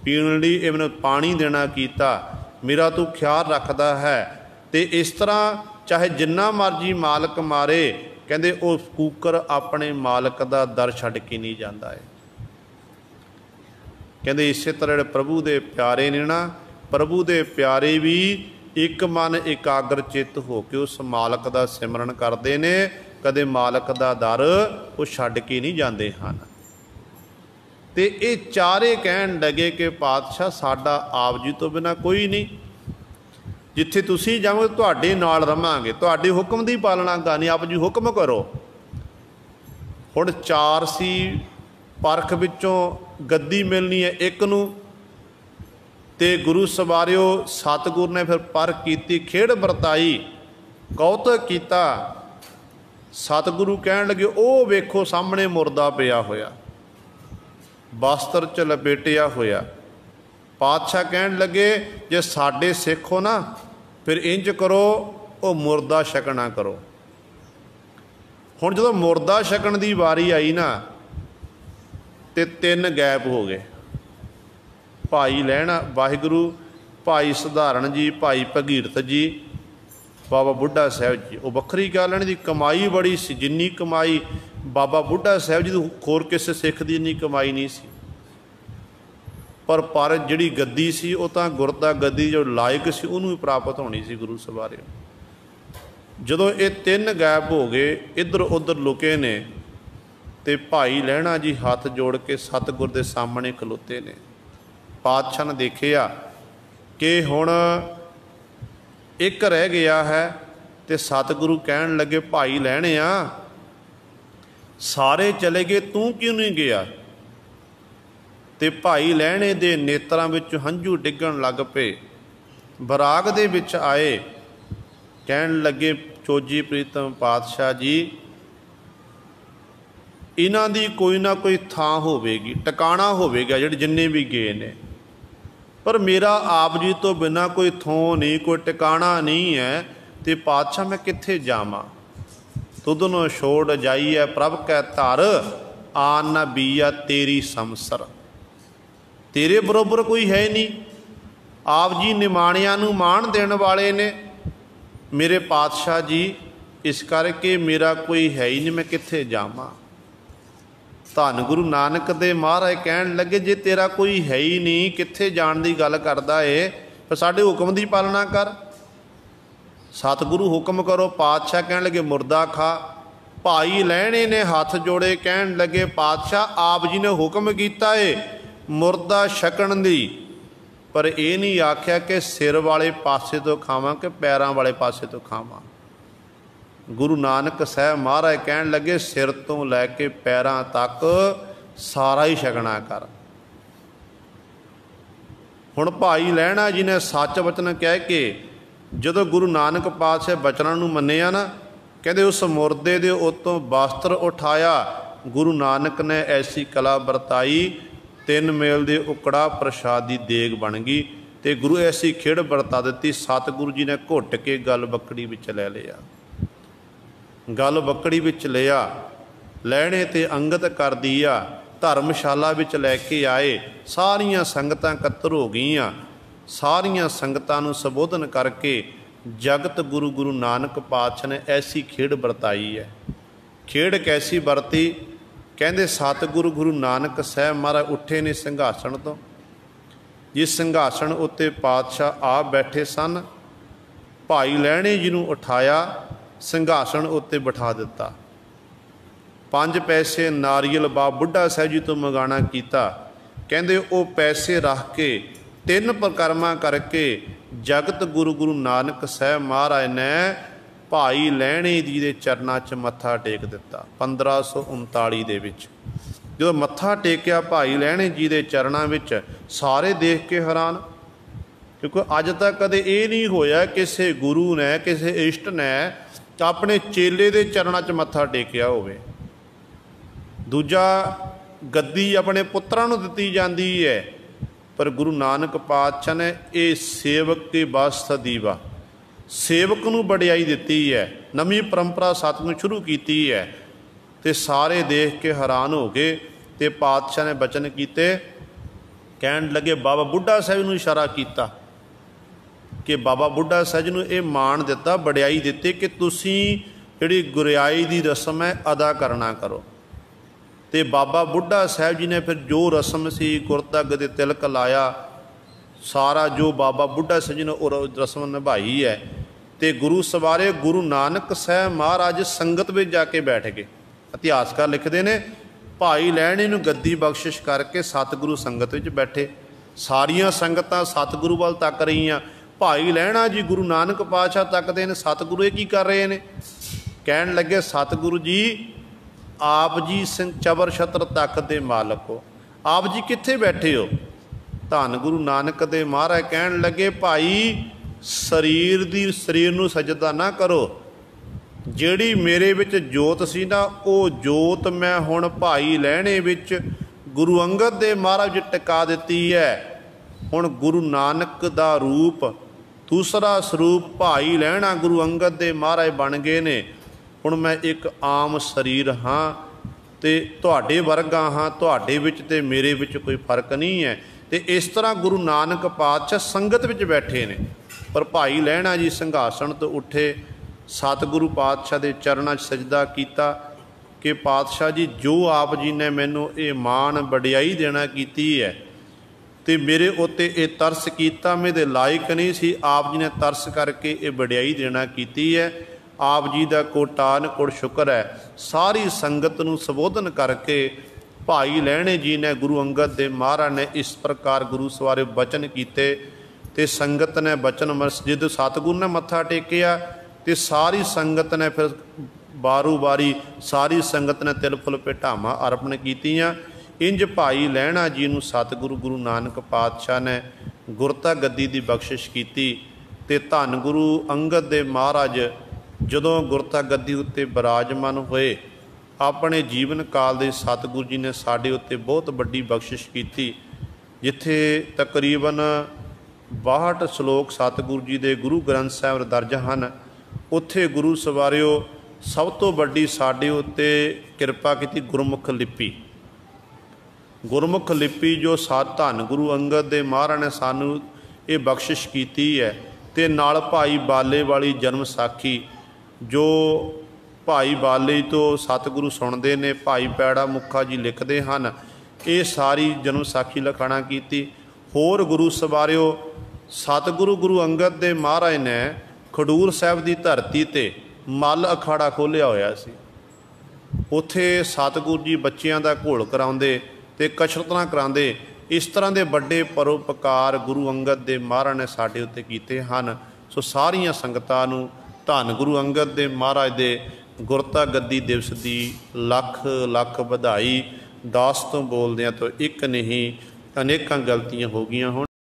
पीण लई इह मैनू पानी देना कीता, मेरा तू ख्याल रखदा है। तो इस तरह चाहे जिन्ना मर्जी मालक मारे, कहंदे उस कूकर अपने मालक दा दर छड्ड के नहीं जांदा है। कहंदे इसे तरह प्रभु दे प्यारे ने ना, प्रभु दे प्यारे भी एक मन एकाग्र चित्त हो के उस मालक दा सिमरन करते ने, कदे मालक दा दर वो छड्ड के नहीं जाते हैं। तो ये चारे कहन लगे कि पातशाह साडा आप जी तो बिना कोई नहीं, जिथे तुसी जाओगे तुहाडे नाल रवांगे, तुहाडे हुक्म की पालना करनी, आप जी हुक्म करो। हुण 4 सी, परख विचों गद्दी मिलनी है एक नूं, ते गुरु सवारियो सतगुर ने फिर परख की, खेड़ वरताई, कौतक किया। सतगुरु कहन लगे ओ वेखो सामने मुरदा पिया होया, बस्तर च लपेटिया होया। पातशाह कहन लगे जे साडे सिख हो ना, फिर इंज करो ओ मुरदा छकना करो। हुण जदों मुरदा छकण दी वारी आई ना, ते 3 गैप हो गए। भाई लहणा वाहिगुरु, भाई सधारण जी, भाई भगीरथ जी, बाबा बुढ़ा साहब जी। वो वक्री गल इन्हां दी कमाई बड़ी सी, जिन्नी कमाई बाबा बुढ़ा साहब जी होर किसी सिख की इन्नी कमाई नहीं सी, पर जिहड़ी गद्दी सी वो तां गुरदा गद्दी जो लायक सी उन्होंने प्राप्त होनी सी गुरु सवारे। ਜਦੋਂ ਇਹ ਤਿੰਨ ਗਾਇਬ ਹੋ ਗਏ, ਇੱਧਰ ਉੱਧਰ ਲੁਕੇ ਨੇ, ਤੇ ਭਾਈ ਲਹਿਣਾ ਜੀ ਹੱਥ ਜੋੜ ਕੇ ਸਤਿਗੁਰ ਦੇ ਸਾਹਮਣੇ ਖਲੋਤੇ ਨੇ। ਪਾਤਸ਼ਾਹ ਨੇ ਦੇਖਿਆ ਕਿ ਹੁਣ ਇੱਕ ਰਹਿ ਗਿਆ ਹੈ, ਤੇ ਸਤਿਗੁਰੂ ਕਹਿਣ ਲੱਗੇ, ਭਾਈ ਲਹਿਣਿਆ ਸਾਰੇ ਚਲੇ ਗਏ, ਤੂੰ ਕਿਉਂ ਨਹੀਂ ਗਿਆ? ਤੇ ਭਾਈ ਲਹਿਣੇ ਦੇ ਨੇਤਰਾਂ ਵਿੱਚ ਹੰਝੂ ਡਿੱਗਣ ਲੱਗ ਪਏ, ਬਰਾਗ ਦੇ ਵਿੱਚ ਆਏ, ਕਹਿਣ ਲੱਗੇ, ਚੋਜੀ ਪ੍ਰੀਤਮ ਪਾਤਸ਼ਾਹ ਜੀ, ਇਹਨਾਂ ਦੀ ਕੋਈ ਨਾ ਕੋਈ ਥਾਂ ਹੋਵੇਗੀ, ਟਿਕਾਣਾ ਹੋਵੇਗਾ ਜਿਹੜੇ ਜਿੰਨੇ ਵੀ ਗਏ ਨੇ, ਪਰ ਮੇਰਾ ਆਪ ਜੀ ਤੋਂ ਬਿਨਾਂ ਕੋਈ ਥੋਂ ਨਹੀਂ, ਕੋਈ ਟਿਕਾਣਾ ਨਹੀਂ ਹੈ, ਤੇ ਪਾਤਸ਼ਾਹ ਮੈਂ ਕਿੱਥੇ ਜਾਵਾਂ? ਤੁਧ ਨੂੰ ਛੋੜ ਜਾਈਐ ਪ੍ਰਭ ਕੈ ਧਰ, ਆਨ ਨਾ ਬੀਆ ਤੇਰੀ ਸੰਸਰ। ਤੇਰੇ ਬਰਾਬਰ ਕੋਈ ਹੈ ਨਹੀਂ। ਆਪ ਜੀ ਨਿਮਾਣਿਆਂ ਨੂੰ ਮਾਣ ਦੇਣ ਵਾਲੇ ਨੇ ਮੇਰੇ ਪਾਤਸ਼ਾਹ ਜੀ, ਇਸ ਕਰਕੇ ਮੇਰਾ ਕੋਈ ਹੈ ਹੀ ਨਹੀਂ, ਮੈਂ ਕਿੱਥੇ ਜਾਵਾਂ? ਧੰਨ ਗੁਰੂ ਨਾਨਕ ਦੇ ਮਹਾਰਾਜ ਕਹਿਣ ਲੱਗੇ, ਜੇ ਤੇਰਾ ਕੋਈ ਹੈ ਹੀ ਨਹੀਂ, ਕਿੱਥੇ ਜਾਣ ਦੀ ਗੱਲ ਕਰਦਾ ਏ, ਫਿਰ ਸਾਡੇ ਹੁਕਮ ਦੀ ਪਾਲਣਾ ਕਰ। ਸਤਿਗੁਰੂ ਹੁਕਮ ਕਰੋ। ਪਾਤਸ਼ਾਹ ਕਹਿਣ ਲੱਗੇ, ਮੁਰਦਾ ਖਾ। ਭਾਈ ਲਹਿਣੇ ਨੇ ਹੱਥ ਜੋੜੇ, ਕਹਿਣ ਲੱਗੇ, ਪਾਤਸ਼ਾਹ ਆਪ ਜੀ ਨੇ ਹੁਕਮ ਕੀਤਾ ਏ ਮੁਰਦਾ ਛਕਣ ਦੀ, ਪਰ ਇਹ ਨਹੀਂ ਆਖਿਆ ਕਿ ਸਿਰ ਵਾਲੇ ਪਾਸੇ ਤੋਂ ਖਾਵਾਂ ਕਿ ਪੈਰਾਂ ਵਾਲੇ ਪਾਸੇ ਤੋਂ ਖਾਵਾਂ। ਗੁਰੂ ਨਾਨਕ ਸਾਹਿਬ ਮਹਾਰਾਜ ਕਹਿਣ ਲੱਗੇ, ਸਿਰ ਤੋਂ ਲੈ ਕੇ ਪੈਰਾਂ ਤੱਕ ਸਾਰਾ ਹੀ ਛਕਣਾ ਕਰ। ਹੁਣ ਭਾਈ ਲਹਿਣਾ ਜੀ ਨੇ ਸੱਚ ਵਚਨ ਕਹਿ ਕੇ ਜਦੋਂ ਗੁਰੂ ਨਾਨਕ ਪਾਤਸ਼ਾਹ ਬਚਨਾਂ ਨੂੰ ਮੰਨਿਆ ਨਾ, ਕਹਿੰਦੇ ਉਸ ਮੁਰਦੇ ਦੇ ਉੱਤੋਂ ਵਸਤਰ ਉਠਾਇਆ। ਗੁਰੂ ਨਾਨਕ ਨੇ ਐਸੀ ਕਲਾ ਵਰਤਾਈ, 3 ਮੇਲ ਦੇ ਉਕੜਾ ਪ੍ਰਸ਼ਾਦ ਦੀ ਦੇਗ ਬਣ ਗਈ, ਤੇ ਗੁਰੂ ਐਸੀ ਖੇਡ ਵਰਤਾ ਦਿੱਤੀ। ਸਤਿਗੁਰੂ ਜੀ ਨੇ ਘੁੱਟ ਕੇ ਗਲ ਬੱਕੜੀ ਵਿੱਚ ਲੈ ਲਿਆ, ਗਲ ਬੱਕੜੀ ਵਿੱਚ ਲਿਆ, ਲਹਿਣੇ ਤੇ ਅੰਗਤ ਕਰ ਦਿਆ, ਧਰਮਸ਼ਾਲਾ ਵਿੱਚ ਲੈ ਕੇ ਆਏ। ਸਾਰੀਆਂ ਸੰਗਤਾਂ ਇਕੱਤਰ ਹੋ ਗਈਆਂ। ਸਾਰੀਆਂ ਸੰਗਤਾਂ ਨੂੰ ਸੰਬੋਧਨ ਕਰਕੇ ਜਗਤ ਗੁਰੂ ਗੁਰੂ ਨਾਨਕ ਪਾਤਸ਼ਾਹ ਨੇ ਐਸੀ ਖੇਡ ਵਰਤਾਈ ਹੈ। ਖੇਡ ਕੈਸੀ ਵਰਤੀ? ਕਹਿੰਦੇ ਸਤਿਗੁਰੂ ਗੁਰੂ ਨਾਨਕ ਸਾਹਿਬ ਮਹਾਰਾਜ ਉੱਠੇ ਨੇ ਸਿੰਘਾਸਣ ਤੋਂ। ਜਿਸ ਸਿੰਘਾਸਣ ਉੱਤੇ ਪਾਤਸ਼ਾਹ ਆਪ ਬੈਠੇ ਸਨ, ਭਾਈ ਲਹਿਣੇ ਜੀ ਨੂੰ ਉਠਾਇਆ, ਸਿੰਘਾਸਣ ਉੱਤੇ ਬਿਠਾ ਦਿੱਤਾ। 5 ਪੈਸੇ ਨਾਰੀਅਲ ਬਾਬਾ ਬੁੱਢਾ ਸਾਹਿਬ ਜੀ ਤੋਂ ਮੰਗਾਣਾ ਕੀਤਾ। ਕਹਿੰਦੇ ਉਹ ਪੈਸੇ ਰੱਖ ਕੇ 3 ਪ੍ਰਕਰਮਾਂ ਕਰਕੇ ਜਗਤ ਗੁਰੂ ਗੁਰੂ ਨਾਨਕ ਸਾਹਿਬ ਮਹਾਰਾਜ ਨੇ ਭਾਈ ਲਹਿਣੇ ਜੀ ਦੇ ਚਰਨਾਂ 'ਚ ਮੱਥਾ ਟੇਕ ਦਿੱਤਾ। 1539 ਦੇ ਵਿੱਚ ਜਦੋਂ ਮੱਥਾ ਟੇਕਿਆ ਭਾਈ ਲਹਿਣੇ ਜੀ ਦੇ ਚਰਨਾਂ ਵਿੱਚ, ਸਾਰੇ ਦੇਖ ਕੇ ਹੈਰਾਨ, ਕਿਉਂਕਿ ਅੱਜ ਤੱਕ ਕਦੇ ਇਹ ਨਹੀਂ ਹੋਇਆ ਕਿਸੇ ਗੁਰੂ ਨੇ, ਕਿਸੇ ਇਸ਼ਟ ਨੇ ਆਪਣੇ ਚੇਲੇ ਦੇ ਚਰਨਾਂ 'ਚ ਮੱਥਾ ਟੇਕਿਆ ਹੋਵੇ। ਦੂਜਾ, ਗੱਦੀ ਆਪਣੇ ਪੁੱਤਰਾਂ ਨੂੰ ਦਿੱਤੀ ਜਾਂਦੀ ਹੈ, ਪਰ ਗੁਰੂ ਨਾਨਕ ਪਾਤਸ਼ਾਹ ਨੇ ਇਹ ਸੇਵਕ ਕੇ ਵਾਸਤਾ ਦੀਵਾ, ਸੇਵਕ ਨੂੰ ਵਡਿਆਈ ਦਿੱਤੀ ਹੈ। ਨਵੀਂ ਪਰੰਪਰਾ ਸਤਿਗੁਰੂ ਸ਼ੁਰੂ ਕੀਤੀ ਹੈ, ਤੇ ਸਾਰੇ ਦੇਖ ਕੇ ਹੈਰਾਨ ਹੋ ਗਏ। ਤੇ ਪਾਤਸ਼ਾਹ ਨੇ ਬਚਨ ਕੀਤੇ, ਕਹਿਣ ਲੱਗੇ, ਬਾਬਾ ਬੁੱਢਾ ਸਾਹਿਬ ਨੂੰ ਇਸ਼ਾਰਾ ਕੀਤਾ ਕਿ ਬਾਬਾ ਬੁੱਢਾ ਸਾਹਿਬ ਨੂੰ ਇਹ ਮਾਣ ਦਿੱਤਾ, ਵਡਿਆਈ ਦਿੱਤੀ ਕਿ ਤੁਸੀਂ ਜਿਹੜੀ ਗੁਰਿਆਈ ਦੀ ਰਸਮ ਹੈ ਅਦਾ ਕਰਨਾ ਕਰੋ। ਤੇ ਬਾਬਾ ਬੁੱਢਾ ਸਾਹਿਬ ਜੀ ਨੇ ਫਿਰ ਜੋ ਰਸਮ ਸੀ, ਗੁਰਤੱਗ ਦੇ ਤਿਲਕ ਲਾਇਆ, ਸਾਰਾ ਜੋ ਬਾਬਾ ਬੁੱਢਾ ਸਾਹਿਬ ਜੀ ਨੇ ਉਹ ਰਸਮ ਨਿਭਾਈ ਹੈ। ਤੇ ਗੁਰੂ ਸਵਾਰੇ ਗੁਰੂ ਨਾਨਕ ਸਾਹਿਬ ਮਹਾਰਾਜ ਸੰਗਤ ਵਿੱਚ ਜਾ ਕੇ ਬੈਠ ਗਏ। ਇਤਿਹਾਸਕਾਰ ਲਿਖਦੇ ਨੇ, ਭਾਈ ਲਹਿਣੇ ਨੂੰ ਗੱਦੀ ਬਖਸ਼ਿਸ਼ ਕਰਕੇ ਸਤਿਗੁਰੂ ਸੰਗਤ ਵਿੱਚ ਬੈਠੇ। ਸਾਰੀਆਂ ਸੰਗਤਾਂ ਸਤਿਗੁਰੂ ਵੱਲ ਤੱਕ ਰਹੀਆਂ। ਭਾਈ ਲਹਿਣਾ ਜੀ ਗੁਰੂ ਨਾਨਕ ਪਾਤਸ਼ਾਹ ਤੱਕਦੇ ਨੇ, ਸਤਿਗੁਰੂ ਇਹ ਕੀ ਕਰ ਰਹੇ ਨੇ? ਕਹਿਣ ਲੱਗੇ, ਸਤਿਗੁਰੂ ਜੀ ਆਪ ਜੀ ਚਬਰ ਛਤਰ ਤੱਕ ਦੇ ਮਾਲਕ ਹੋ, ਆਪ ਜੀ ਕਿੱਥੇ ਬੈਠੇ ਹੋ? ਧੰਨ ਗੁਰੂ ਨਾਨਕ ਦੇ ਮਹਾਰਾਜ ਕਹਿਣ ਲੱਗੇ, ਭਾਈ ਸਰੀਰ ਨੂੰ ਸਜਦਾ ਨਾ ਕਰੋ। ਜਿਹੜੀ ਮੇਰੇ ਵਿੱਚ ਜੋਤ ਸੀ ਨਾ, ਉਹ ਜੋਤ ਮੈਂ ਹੁਣ ਭਾਈ ਲਹਿਣੇ ਵਿੱਚ ਗੁਰੂ ਅੰਗਦ ਦੇ ਮਹਾਰਾਜ ਟਿਕਾ ਦਿੱਤੀ ਹੈ। ਹੁਣ ਗੁਰੂ ਨਾਨਕ ਦਾ ਰੂਪ, ਦੂਸਰਾ ਸਰੂਪ ਭਾਈ ਲਹਿਣਾ ਗੁਰੂ ਅੰਗਦ ਦੇ ਮਹਾਰਾਜ ਬਣ ਗਏ ਨੇ। ਹੁਣ ਮੈਂ ਇੱਕ ਆਮ ਸਰੀਰ ਹਾਂ ਤੇ ਤੁਹਾਡੇ ਵਰਗਾ ਹਾਂ, ਤੁਹਾਡੇ ਵਿੱਚ ਤੇ ਮੇਰੇ ਵਿੱਚ ਕੋਈ ਫਰਕ ਨਹੀਂ ਹੈ। ਤੇ ਇਸ ਤਰ੍ਹਾਂ ਗੁਰੂ ਨਾਨਕ ਪਾਤਸ਼ਾਹ ਸੰਗਤ ਵਿੱਚ ਬੈਠੇ ਨੇ, ਪਰ ਭਾਈ ਲਹਿਣਾ ਜੀ ਸਿੰਘਾਸਣ ਤੋਂ ਉੱਠੇ, ਸਤਿਗੁਰੂ ਪਾਤਸ਼ਾਹ ਦੇ ਚਰਨਾਂ 'ਚ ਸਜਦਾ ਕੀਤਾ ਕਿ ਪਾਤਸ਼ਾਹ ਜੀ, ਜੋ ਆਪ ਜੀ ਨੇ ਮੈਨੂੰ ਇਹ ਮਾਣ ਵਡਿਆਈ ਦੇਣਾ ਕੀਤੀ ਹੈ, ਤੇ ਮੇਰੇ ਉੱਤੇ ਇਹ ਤਰਸ ਕੀਤਾ, ਮੈਂ ਇਹਦੇ ਲਾਇਕ ਨਹੀਂ ਸੀ। ਆਪ ਜੀ ਨੇ ਤਰਸ ਕਰਕੇ ਇਹ ਵਡਿਆਈ ਦੇਣਾ ਕੀਤੀ ਹੈ। आप जी का कोटान कोट शुक्र है। सारी संगत नूं संबोधन करके भाई लहणे जी ने गुरु अंगद देव महाराज ने इस प्रकार गुरु सवारे बचन किए ते संगत ने बचन मस्जिद सतगुरु ने मत्था टेकिया ते सारी संगत ने फिर बारू बारी सारी संगत ने तिल फुल भेटावां अर्पण कीतियां। इंज भाई लहणा जी नूं सतगुरु गुरु नानक पातशाह ने गुरता गद्दी की बख्शिश की ते धन गुरु अंगद देव महाराज जदों गुरता गद्दी उत्ते विराजमान होए अपने जीवन काल दे सतगुरु जी ने साडे उत्ते बहुत वड्डी बख्शिश की। जिथे तकरीबन 62 श्लोक सतगुरु जी के गुरु ग्रंथ साहिब दर्ज हैं, उत्थे गुरु सवारिओ सब तो वड्डी साडे उत्ते किरपा की गुरमुख लिपि। गुरमुख लिपि जो धन गुरु अंगद देव महाराज ने सानू ये बख्शिश की है। ते नाल भाई बाले वाली जन्म साखी जो भाई बाले तो सतगुरु सुनते ने, भाई पैड़ा मुखा जी लिखते हैं, ये सारी जन्म साखी लिखाणा की। होर गुरु सवारिओ सतगुरु गुरु अंगद देव महाराज ने खडूर साहिब की धरती ते मल अखाड़ा खोलिया होया सी। उत्थे सतगुरु जी बच्चियां दा घोल कराउंदे ते कसरतां करांदे। इस तरह के बड़े परोपकार गुरु अंगद देव महाराज ने साडे उत्ते कीते हैं। सो सारियां संगतां नूं धन गुरु अंगद देव महाराज दे गुरता गद्दी दिवस की लख लख बधाई। 10 तो बोलदियां तो एक नहीं, अनेकां गलतियां हो गईयां होण।